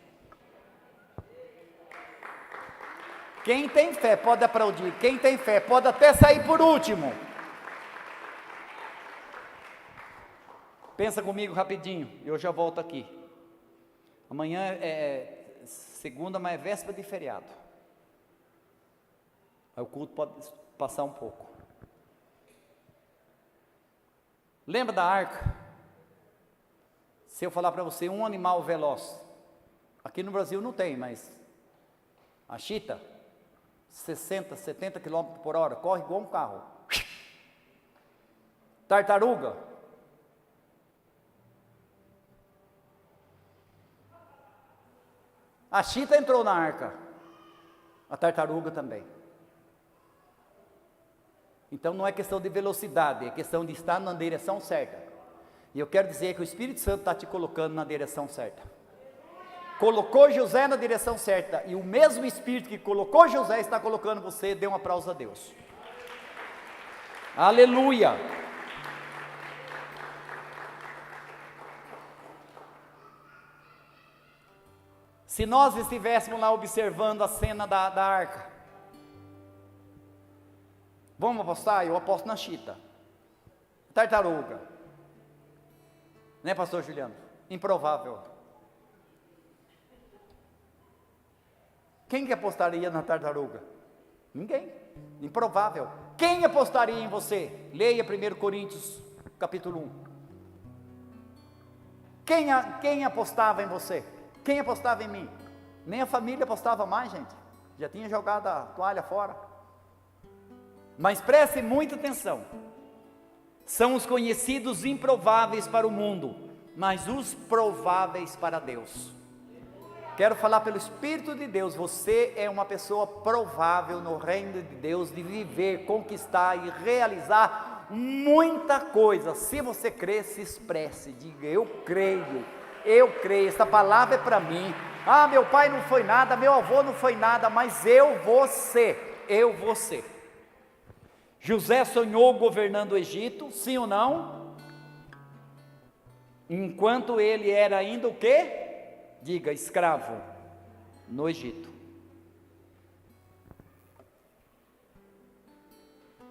Quem tem fé pode aplaudir. Quem tem fé pode até sair por último. Pensa comigo rapidinho, eu já volto aqui. Amanhã é segunda, mas é véspera de feriado. Aí o culto pode passar um pouco. Lembra da arca? Se eu falar para você um animal veloz, aqui no Brasil não tem, mas a chita, 60, 70 km por hora, corre igual um carro. Tartaruga, a chita entrou na arca, a tartaruga também. Então não é questão de velocidade, é questão de estar na direção certa. E eu quero dizer que o Espírito Santo está te colocando na direção certa. Colocou José na direção certa, e o mesmo Espírito que colocou José está colocando você. Dê um aplauso a Deus. Aleluia. Se nós estivéssemos lá observando a cena da arca, vamos apostar? Eu aposto na chita, tartaruga, né, pastor Juliano? Improvável. Quem que apostaria na tartaruga? Ninguém. Improvável. Quem apostaria em você? Leia 1 Coríntios capítulo 1. Quem apostava em você? Quem apostava em mim? Nem a família apostava mais, gente. Já tinha jogado a toalha fora. Mas preste muita atenção. São os conhecidos improváveis para o mundo, mas os prováveis para Deus. Quero falar pelo Espírito de Deus, você é uma pessoa provável no reino de Deus, de viver, conquistar e realizar muita coisa. Se você crê, se expresse, diga: eu creio, esta palavra é para mim. Ah, meu pai não foi nada, meu avô não foi nada, mas eu vou ser. José sonhou governando o Egito, sim ou não? Enquanto ele era ainda o quê? Diga: escravo no Egito.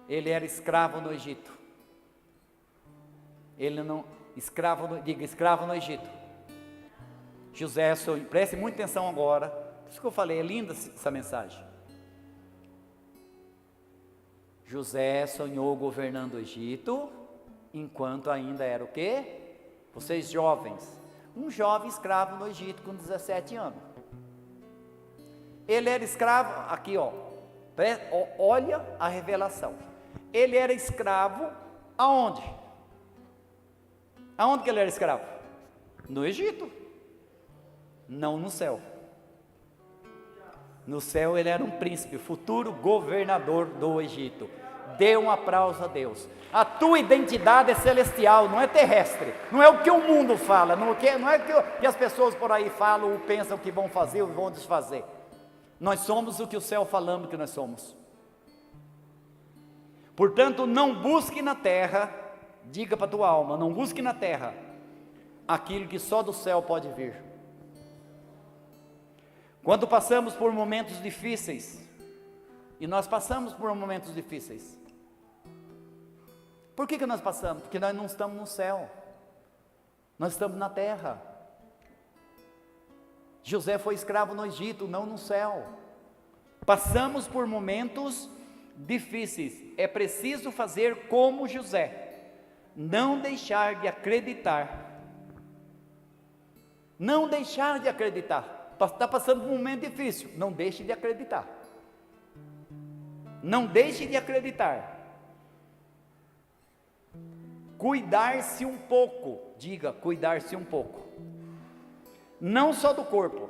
Ele era escravo no Egito. Ele não, diga: escravo no Egito. José sonhou, preste muita atenção agora, por isso que eu falei, é linda essa mensagem. José sonhou governando o Egito, enquanto ainda era o quê? Vocês jovens, um jovem escravo no Egito com 17 anos. Ele era escravo, aqui ó, olha a revelação. Ele era escravo aonde? Aonde que ele era escravo? No Egito, não no céu. No céu ele era um príncipe, futuro governador do Egito. Dê um aplauso a Deus. A tua identidade é celestial, não é terrestre. Não é o que o mundo fala, não é o que as pessoas por aí falam ou pensam que vão fazer ou vão desfazer. Nós somos o que o céu falamos que nós somos. Portanto, não busque na terra, diga para a tua alma, não busque na terra aquilo que só do céu pode vir. Quando passamos por momentos difíceis, e nós passamos por momentos difíceis, por que nós passamos? Porque nós não estamos no céu, nós estamos na terra. José foi escravo no Egito, não no céu. Passamos por momentos difíceis, é preciso fazer como José, não deixar de acreditar, não deixar de acreditar. Está passando por um momento difícil, não deixe de acreditar, não deixe de acreditar. Cuidar-se um pouco, diga: cuidar-se um pouco, não só do corpo.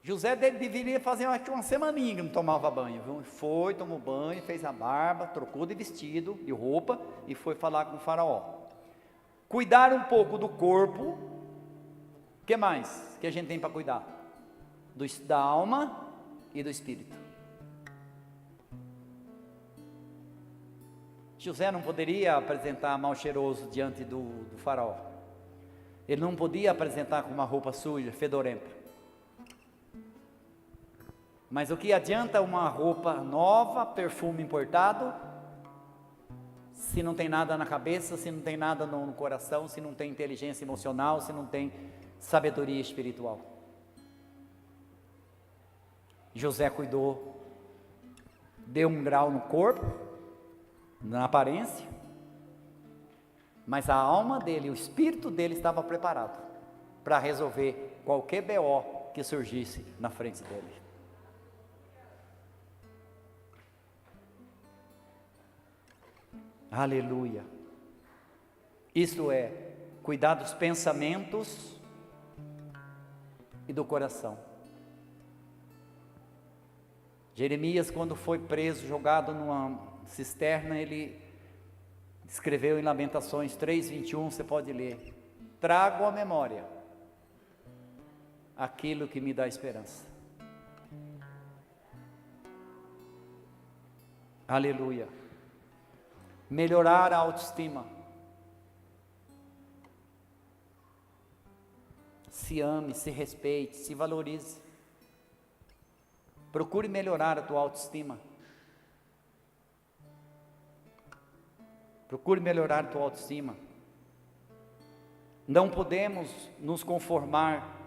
José deveria fazer uma semaninha que não tomava banho, viu? Foi, tomou banho, fez a barba, trocou de vestido, de roupa e foi falar com o faraó. Cuidar um pouco do corpo. O que mais que a gente tem para cuidar? Da alma e do espírito. José não poderia apresentar mal cheiroso diante do faraó. Ele não podia apresentar com uma roupa suja, fedorenta. Mas o que adianta uma roupa nova, perfume importado, se não tem nada na cabeça, se não tem nada no coração, se não tem inteligência emocional, se não tem sabedoria espiritual? José cuidou, deu um grau no corpo, na aparência, mas a alma dele, o espírito dele estava preparado para resolver qualquer BO que surgisse na frente dele. Aleluia. Isto é, cuidar dos pensamentos e do coração. Jeremias, quando foi preso, jogado numa cisterna, ele escreveu em Lamentações 3:21, você pode ler: trago à memória aquilo que me dá esperança. Aleluia. Melhorar a autoestima. se ame, se respeite, se valorize. Procure melhorar a tua autoestima. Procure melhorar a tua autoestima. Não podemos nos conformar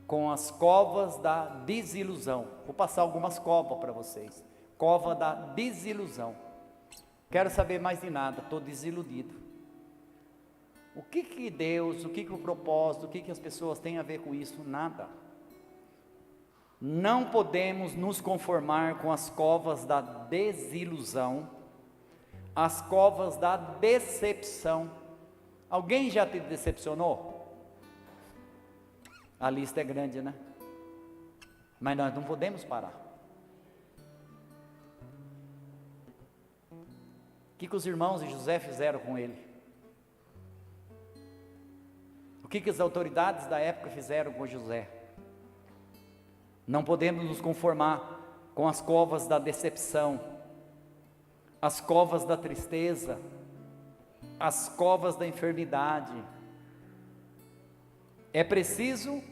com as covas da desilusão. Vou passar algumas covas para vocês. Cova da desilusão. Quero saber mais de nada, estou desiludido. O que Deus, o que o propósito, o que as pessoas têm a ver com isso? Nada. Não podemos nos conformar com as covas da desilusão, as covas da decepção. Alguém já te decepcionou? A lista é grande, né? Mas nós não podemos parar. O que os irmãos de José fizeram com ele? O que as autoridades da época fizeram com José? Não podemos nos conformar com as covas da decepção, as covas da tristeza, as covas da enfermidade. É preciso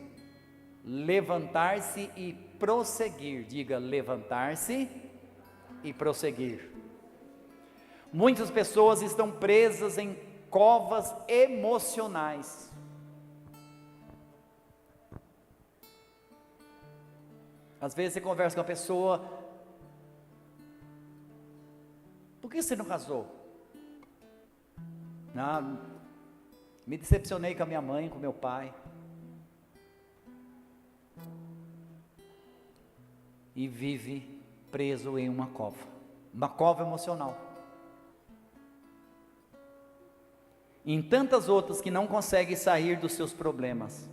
levantar-se e prosseguir. Diga, levantar-se e prosseguir. Muitas pessoas estão presas em covas emocionais. Às vezes você conversa com a pessoa: por que você não casou? Me decepcionei com a minha mãe, com meu pai. E vive preso em uma cova emocional. Em tantas outras que não conseguem sair dos seus problemas.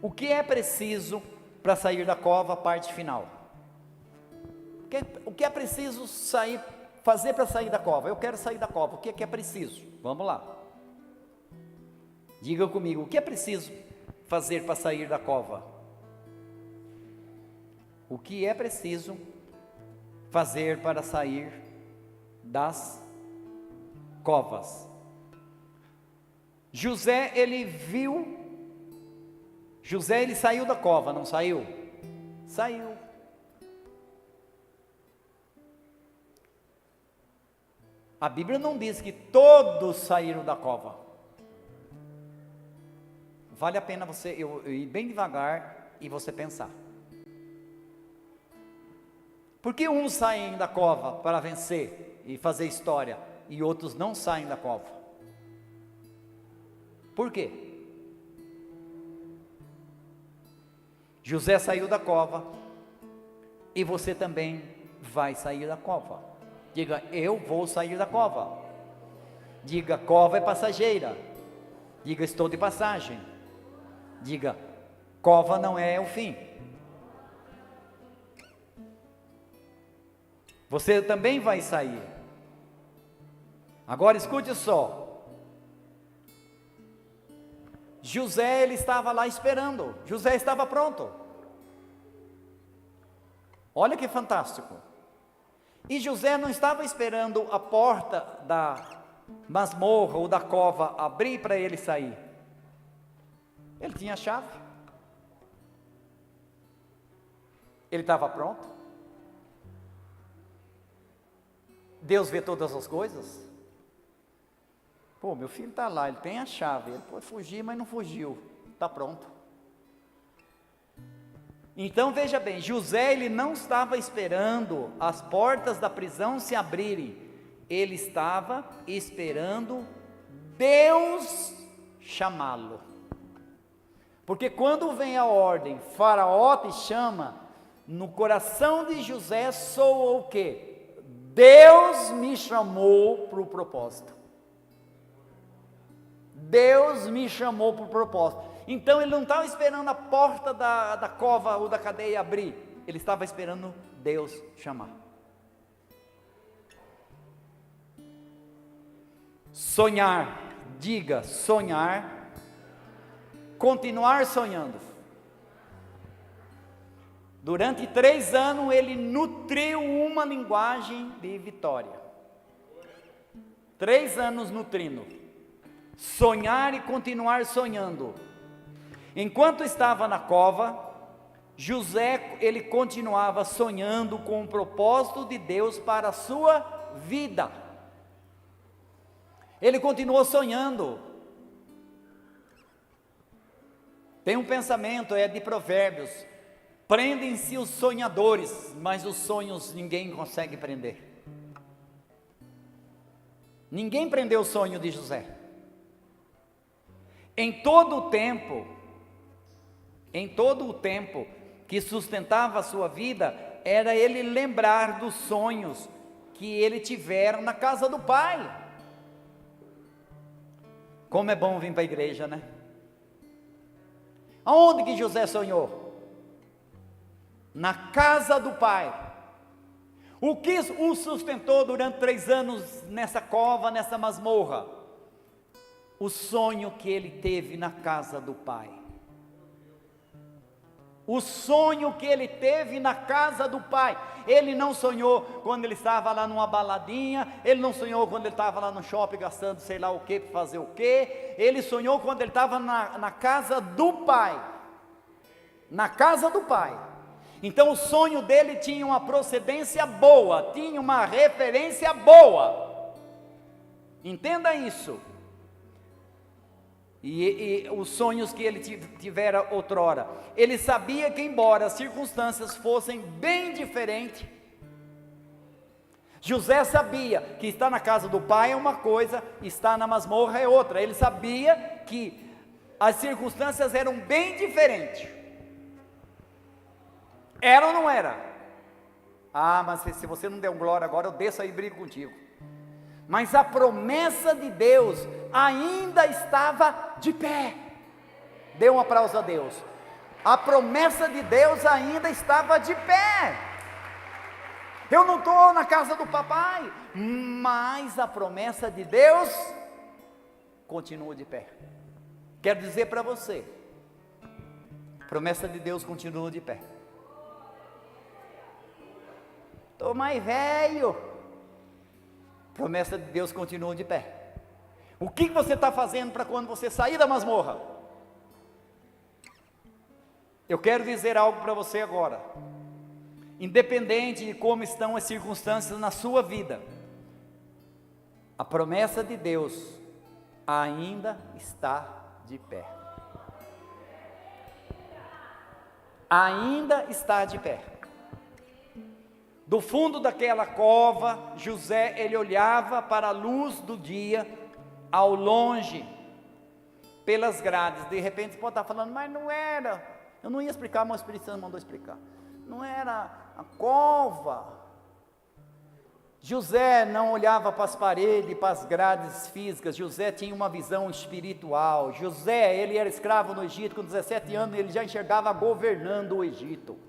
O que é preciso para sair da cova, parte final? O que é preciso fazer para sair da cova? Eu quero sair da cova, o que é preciso? Vamos lá. Diga comigo, o que é preciso fazer para sair da cova? O que é preciso fazer para sair das covas? José, ele saiu da cova, não saiu? Saiu. A Bíblia não diz que todos saíram da cova. Vale a pena eu ir bem devagar e você pensar. Por que uns saem da cova para vencer e fazer história e outros não saem da cova? Por quê? José saiu da cova e você também vai sair da cova. Diga, eu vou sair da cova. Diga, cova é passageira. Diga, estou de passagem. Diga, cova não é o fim. Você também vai sair. Agora escute só. José, ele estava lá esperando. José estava pronto. Olha que fantástico. E José não estava esperando a porta da masmorra ou da cova abrir para ele sair. Ele tinha a chave. Ele estava pronto. Deus vê todas as coisas. Pô, meu filho está lá, ele tem a chave, ele pode fugir, mas não fugiu, está pronto. Então veja bem, José, ele não estava esperando as portas da prisão se abrirem, ele estava esperando Deus chamá-lo. Porque quando vem a ordem, Faraó te chama, no coração de José soa o quê? Deus me chamou para o propósito. Deus me chamou para o propósito. Então ele não estava esperando a porta da cova ou da cadeia abrir. Ele estava esperando Deus chamar. Sonhar. Diga, sonhar. Continuar sonhando. Durante 3 anos ele nutriu uma linguagem de vitória. 3 anos nutrindo. Sonhar e continuar sonhando. Enquanto estava na cova, José, ele continuava sonhando com o propósito de Deus para a sua vida. Ele continuou sonhando. Tem um pensamento, de Provérbios: prendem-se os sonhadores, mas os sonhos ninguém consegue prender. Ninguém prendeu o sonho de José. Em todo o tempo que sustentava a sua vida, era ele lembrar dos sonhos que ele tivera na casa do pai. Como é bom vir para a igreja, né? Aonde que José sonhou? Na casa do pai. O que o sustentou durante 3 anos nessa cova, nessa masmorra? O sonho que ele teve na casa do pai. O sonho que ele teve na casa do pai. Ele não sonhou quando ele estava lá numa baladinha, ele não sonhou quando ele estava lá no shopping gastando sei lá o que para fazer o que. Ele sonhou quando ele estava na casa do pai. Na casa do pai. Então o sonho dele tinha uma procedência boa, tinha uma referência boa. Entenda isso. E os sonhos que ele tivera outrora, ele sabia que embora as circunstâncias fossem bem diferentes, José sabia que estar na casa do pai é uma coisa, estar na masmorra é outra. Ele sabia que as circunstâncias eram bem diferentes. Era ou não era? Ah, mas se você não der um glória agora, eu desço aí e brigo contigo. Mas a promessa de Deus ainda estava de pé. Dê um aplauso a Deus. A promessa de Deus ainda estava de pé. Eu não estou na casa do papai, mas a promessa de Deus continua de pé. Quero dizer para você, a promessa de Deus continua de pé. Estou mais velho. Promessa de Deus continua de pé. O que você está fazendo para quando você sair da masmorra? Eu quero dizer algo para você agora. Independente de como estão as circunstâncias na sua vida, a promessa de Deus ainda está de pé. Ainda está de pé. Do fundo daquela cova, José, ele olhava para a luz do dia, ao longe, pelas grades. De repente você pode estar falando, mas não era, eu não ia explicar, mas o Espírito Santo mandou explicar. Não era a cova. José não olhava para as paredes, para as grades físicas. José tinha uma visão espiritual. José, ele era escravo no Egito, com 17 anos ele já enxergava governando o Egito.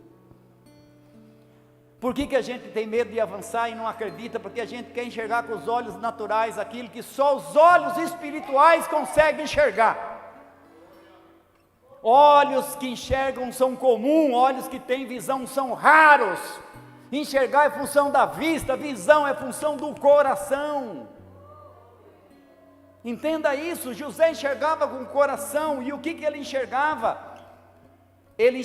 Por que a gente tem medo de avançar e não acredita? Porque a gente quer enxergar com os olhos naturais aquilo que só os olhos espirituais conseguem enxergar. Olhos que enxergam são comuns, olhos que têm visão são raros. Enxergar é função da vista, visão é função do coração. Entenda isso, José enxergava com o coração, e o que ele enxergava? Ele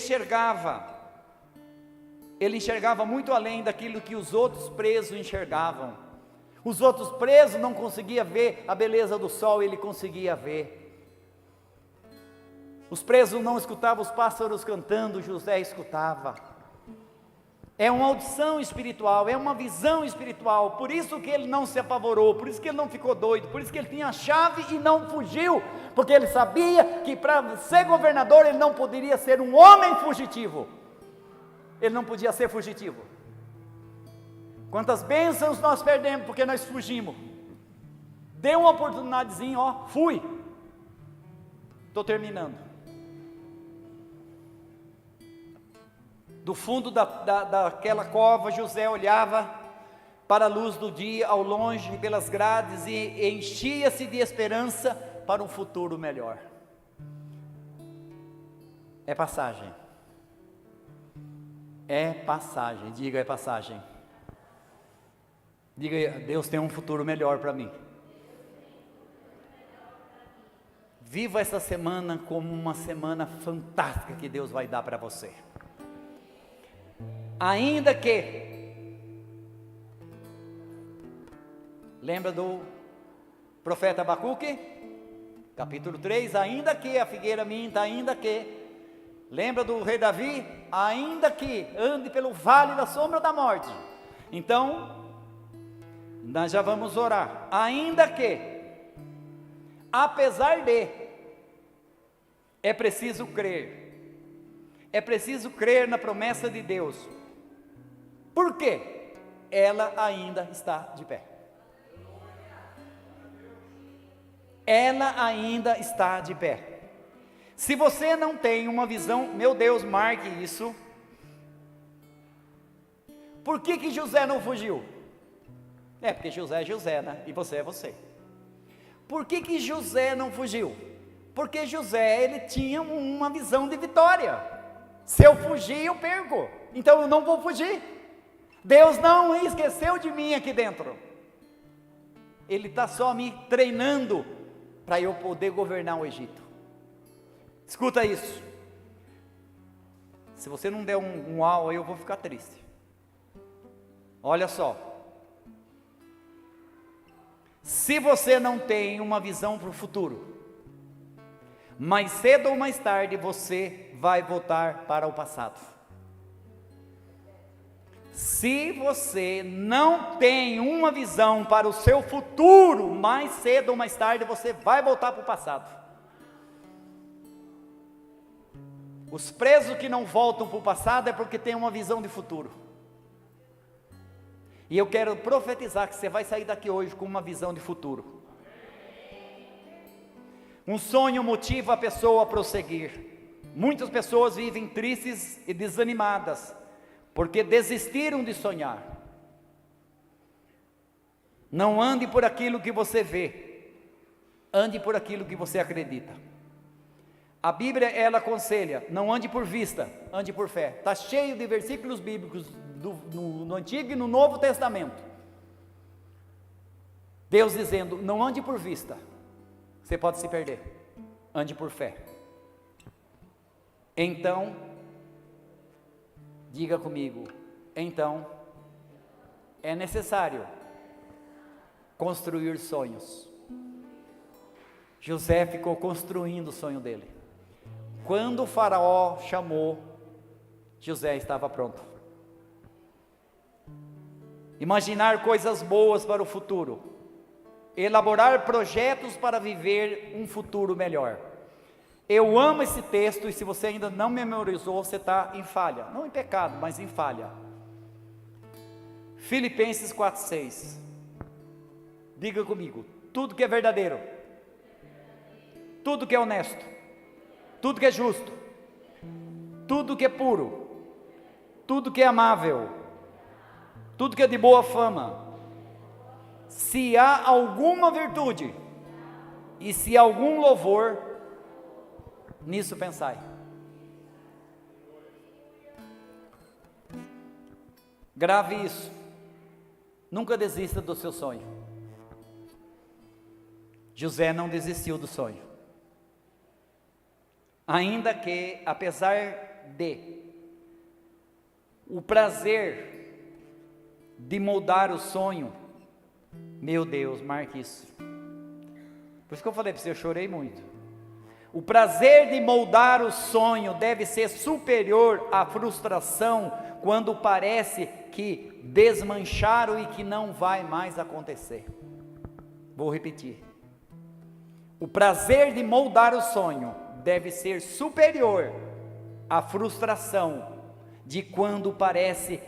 enxergava muito além daquilo que os outros presos enxergavam. Os outros presos não conseguiam ver a beleza do sol, ele conseguia ver. Os presos não escutavam os pássaros cantando, José escutava. É uma audição espiritual, é uma visão espiritual. Por isso que ele não se apavorou, por isso que ele não ficou doido, por isso que ele tinha a chave e não fugiu, porque ele sabia que para ser governador ele não poderia ser um homem fugitivo. Ele não podia ser fugitivo. Quantas bênçãos nós perdemos porque nós fugimos. Deu uma oportunidadezinha, fui. Estou terminando. Do fundo daquela cova, José olhava para a luz do dia, ao longe, pelas grades, e enchia-se de esperança para um futuro melhor. É passagem. É passagem, diga é passagem. Diga, Deus tem um futuro melhor para mim. Viva essa semana como uma semana fantástica que Deus vai dar para você. Ainda que, lembra do profeta Abacuque? Capítulo 3, ainda que a figueira minta, ainda que, lembra do rei Davi? Ainda que ande pelo vale da sombra da morte. Então, nós já vamos orar. Ainda que, apesar de, é preciso crer. É preciso crer na promessa de Deus. Por quê? Ela ainda está de pé. Ela ainda está de pé. Se você não tem uma visão, meu Deus, marque isso. Por que José não fugiu? Porque José é José, né? E você é você. Por que José não fugiu? Porque José, ele tinha uma visão de vitória. Se eu fugir, eu perco. Então eu não vou fugir. Deus não esqueceu de mim aqui dentro. Ele está só me treinando para eu poder governar o Egito. Escuta isso. Se você não der um uau aí, eu vou ficar triste. Olha só. Se você não tem uma visão para o futuro, mais cedo ou mais tarde você vai voltar para o passado. Se você não tem uma visão para o seu futuro, mais cedo ou mais tarde você vai voltar para o passado. Os presos que não voltam para o passado é porque tem uma visão de futuro. E eu quero profetizar que você vai sair daqui hoje com uma visão de futuro. Um sonho motiva a pessoa a prosseguir. Muitas pessoas vivem tristes e desanimadas, porque desistiram de sonhar. Não ande por aquilo que você vê, ande por aquilo que você acredita. A Bíblia, ela aconselha, não ande por vista, ande por fé. Está cheio de versículos bíblicos no Antigo e no Novo Testamento. Deus dizendo, não ande por vista, você pode se perder, ande por fé. Então, diga comigo, então, é necessário construir sonhos. José ficou construindo o sonho dele. Quando o faraó chamou, José estava pronto. Imaginar coisas boas para o futuro. Elaborar projetos para viver um futuro melhor. Eu amo esse texto e se você ainda não memorizou, você está em falha. Não em pecado, mas em falha. Filipenses 4:6. Diga comigo, tudo que é verdadeiro, tudo que é honesto, tudo que é justo, tudo que é puro, tudo que é amável, tudo que é de boa fama, se há alguma virtude e se há algum louvor, nisso pensai. Grave isso. Nunca desista do seu sonho. José não desistiu do sonho. Ainda que, apesar de o prazer de moldar o sonho, meu Deus, marque isso. Por isso que eu falei para você, eu chorei muito. O prazer de moldar o sonho deve ser superior à frustração quando parece que desmancharam e que não vai mais acontecer. Vou repetir. O prazer de moldar o sonho deve ser superior à frustração de quando parece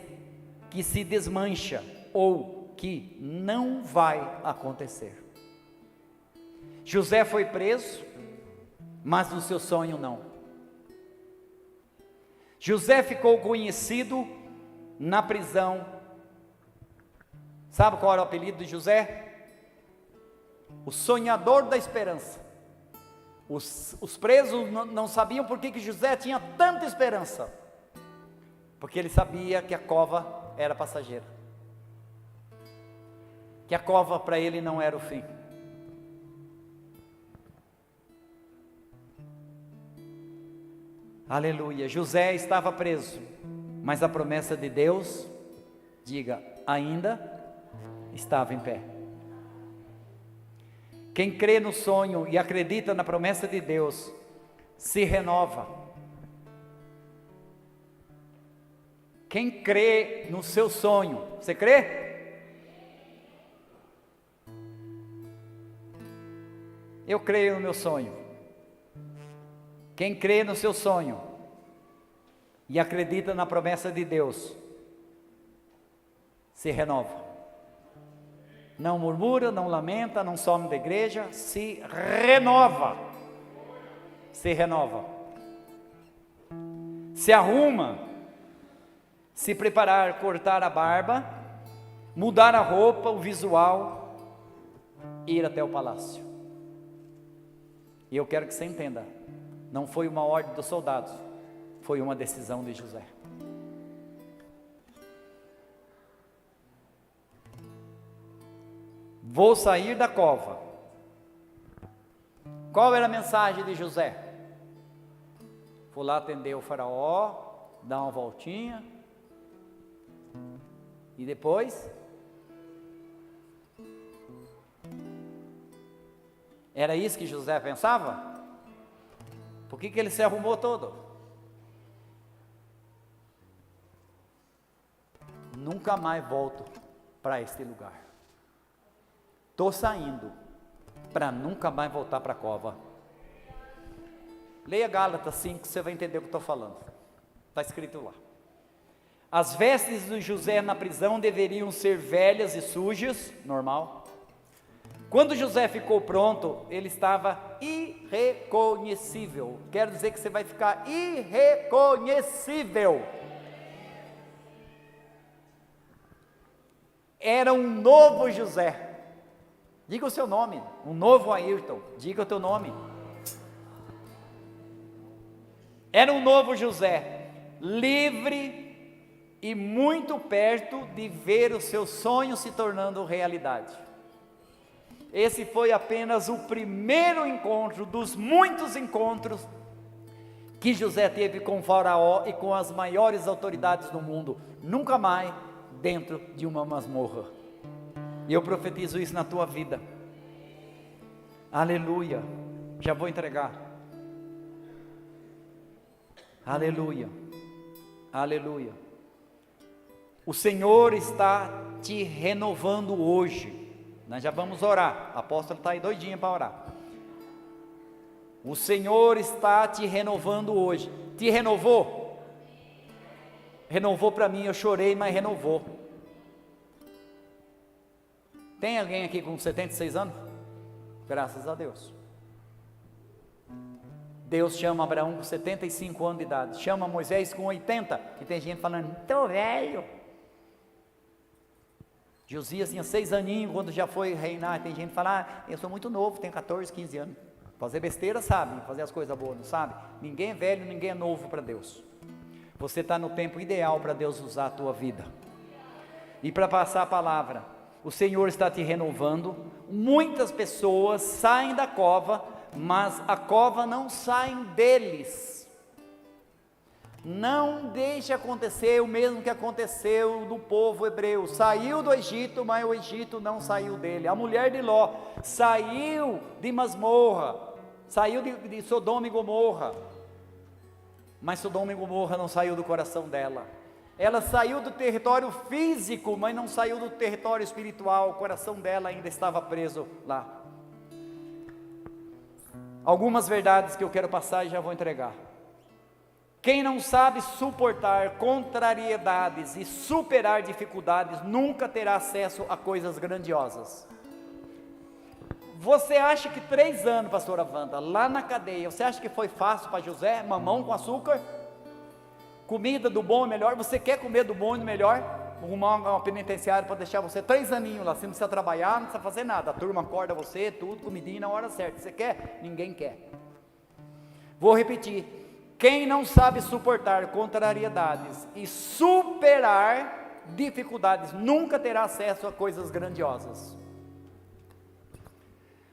que se desmancha ou que não vai acontecer. José foi preso, mas no seu sonho não. José ficou conhecido na prisão. Sabe qual era o apelido de José? O sonhador da esperança. Os presos não sabiam por que José tinha tanta esperança, porque ele sabia que a cova era passageira, que a cova para ele não era o fim. Aleluia. José estava preso, mas a promessa de Deus, diga, ainda estava em pé. Quem crê no sonho e acredita na promessa de Deus, se renova. Quem crê no seu sonho, você crê? Eu creio no meu sonho. Quem crê no seu sonho e acredita na promessa de Deus, se renova. Não murmura, não lamenta, não some da igreja, se renova. Se renova. Se arruma, se preparar, cortar a barba, mudar a roupa, o visual, ir até o palácio. E eu quero que você entenda, não foi uma ordem dos soldados, foi uma decisão de José. Vou sair da cova. Qual era a mensagem de José? Vou lá atender o faraó, dar uma voltinha, e depois? Era isso que José pensava? Por que ele se arrumou todo? Nunca mais volto para este lugar. Estou saindo para nunca mais voltar para a cova. Leia Gálatas 5, você vai entender o que estou falando. Está escrito lá. As vestes de José na prisão deveriam ser velhas e sujas, normal. Quando José ficou pronto, ele estava irreconhecível. Quero dizer que você vai ficar irreconhecível. Era um novo José. Diga o seu nome, um novo Ayrton, diga o teu nome. Era um novo José, livre e muito perto de ver o seu sonho se tornando realidade. Esse foi apenas o primeiro encontro dos muitos encontros que José teve com o faraó e com as maiores autoridades do mundo, nunca mais dentro de uma masmorra. E eu profetizo isso na tua vida. Aleluia. Já vou entregar. Aleluia. Aleluia. O Senhor está te renovando hoje. Nós já vamos orar. A apóstola está aí doidinha para orar. O Senhor está te renovando hoje. Te renovou? Renovou para mim, eu chorei, mas renovou. Tem alguém aqui com 76 anos? Graças a Deus. Deus chama Abraão com 75 anos de idade, chama Moisés com 80, e tem gente falando, estou velho. Josias tinha 6 aninhos quando já foi reinar, tem gente que fala, eu sou muito novo, tenho 14, 15 anos. Fazer besteira sabe, fazer as coisas boas não sabe. Ninguém é velho, ninguém é novo para Deus. Você está no tempo ideal para Deus usar a tua vida. E para passar a palavra, o Senhor está te renovando. Muitas pessoas saem da cova, mas a cova não sai deles. Não deixe acontecer o mesmo que aconteceu do povo hebreu. Saiu do Egito, mas o Egito não saiu dele. A mulher de Ló saiu de masmorra, saiu de Sodoma e Gomorra, mas Sodoma e Gomorra não saiu do coração dela. Ela saiu do território físico, mas não saiu do território espiritual. O coração dela ainda estava preso lá. Algumas verdades que eu quero passar e já vou entregar. Quem não sabe suportar contrariedades e superar dificuldades, nunca terá acesso a coisas grandiosas. Você acha que 3 anos, pastora Wanda, lá na cadeia, você acha que foi fácil para José? Mamão com açúcar? Comida do bom e melhor? Você quer comer do bom e do melhor? Arrumar uma penitenciária para deixar você 3 aninhos lá, você não precisa trabalhar, não precisa fazer nada, a turma acorda você, tudo, comidinha na hora certa. Você quer? Ninguém quer. Vou repetir. Quem não sabe suportar contrariedades e superar dificuldades, nunca terá acesso a coisas grandiosas.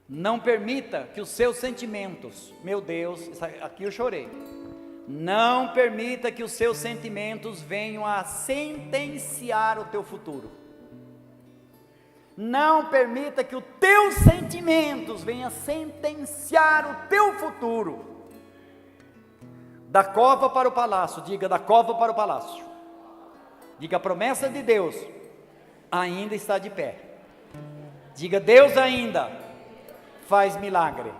Não permita que os seus sentimentos, meu Deus, aqui eu chorei, Não permita que os seus sentimentos venham a sentenciar o teu futuro. Não permita que os teus sentimentos venham a sentenciar o teu futuro. Da cova para o palácio, diga, da cova para o palácio. Diga, a promessa de Deus ainda está de pé. Diga, Deus ainda faz milagre.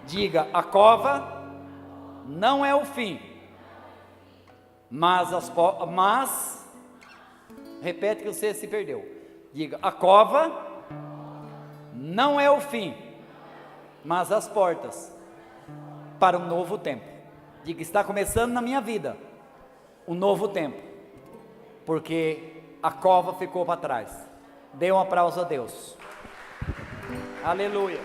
Diga, a cova não é o fim, mas repete que você se perdeu. Diga, a cova não é o fim, mas as portas para um novo tempo. Diga, está começando na minha vida um novo tempo, porque a cova ficou para trás. Dê um aplauso a Deus. Aleluia.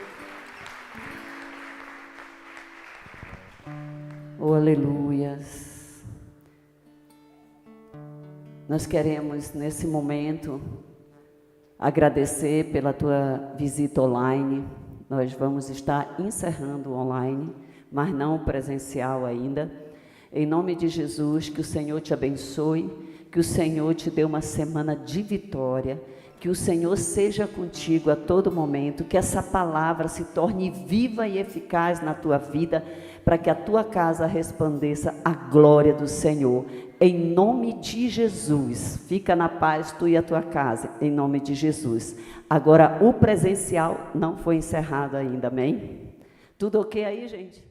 Oh, aleluias. Nós queremos nesse momento agradecer pela tua visita online. Nós vamos estar encerrando online, mas não presencial ainda. Em nome de Jesus, que o Senhor te abençoe, que o Senhor te dê uma semana de vitória, que o Senhor seja contigo a todo momento, que essa palavra se torne viva e eficaz na tua vida, para que a tua casa resplandeça a glória do Senhor. Em nome de Jesus, fica na paz tu e a tua casa, em nome de Jesus. Agora, o presencial não foi encerrado ainda, amém? Tudo ok aí, gente?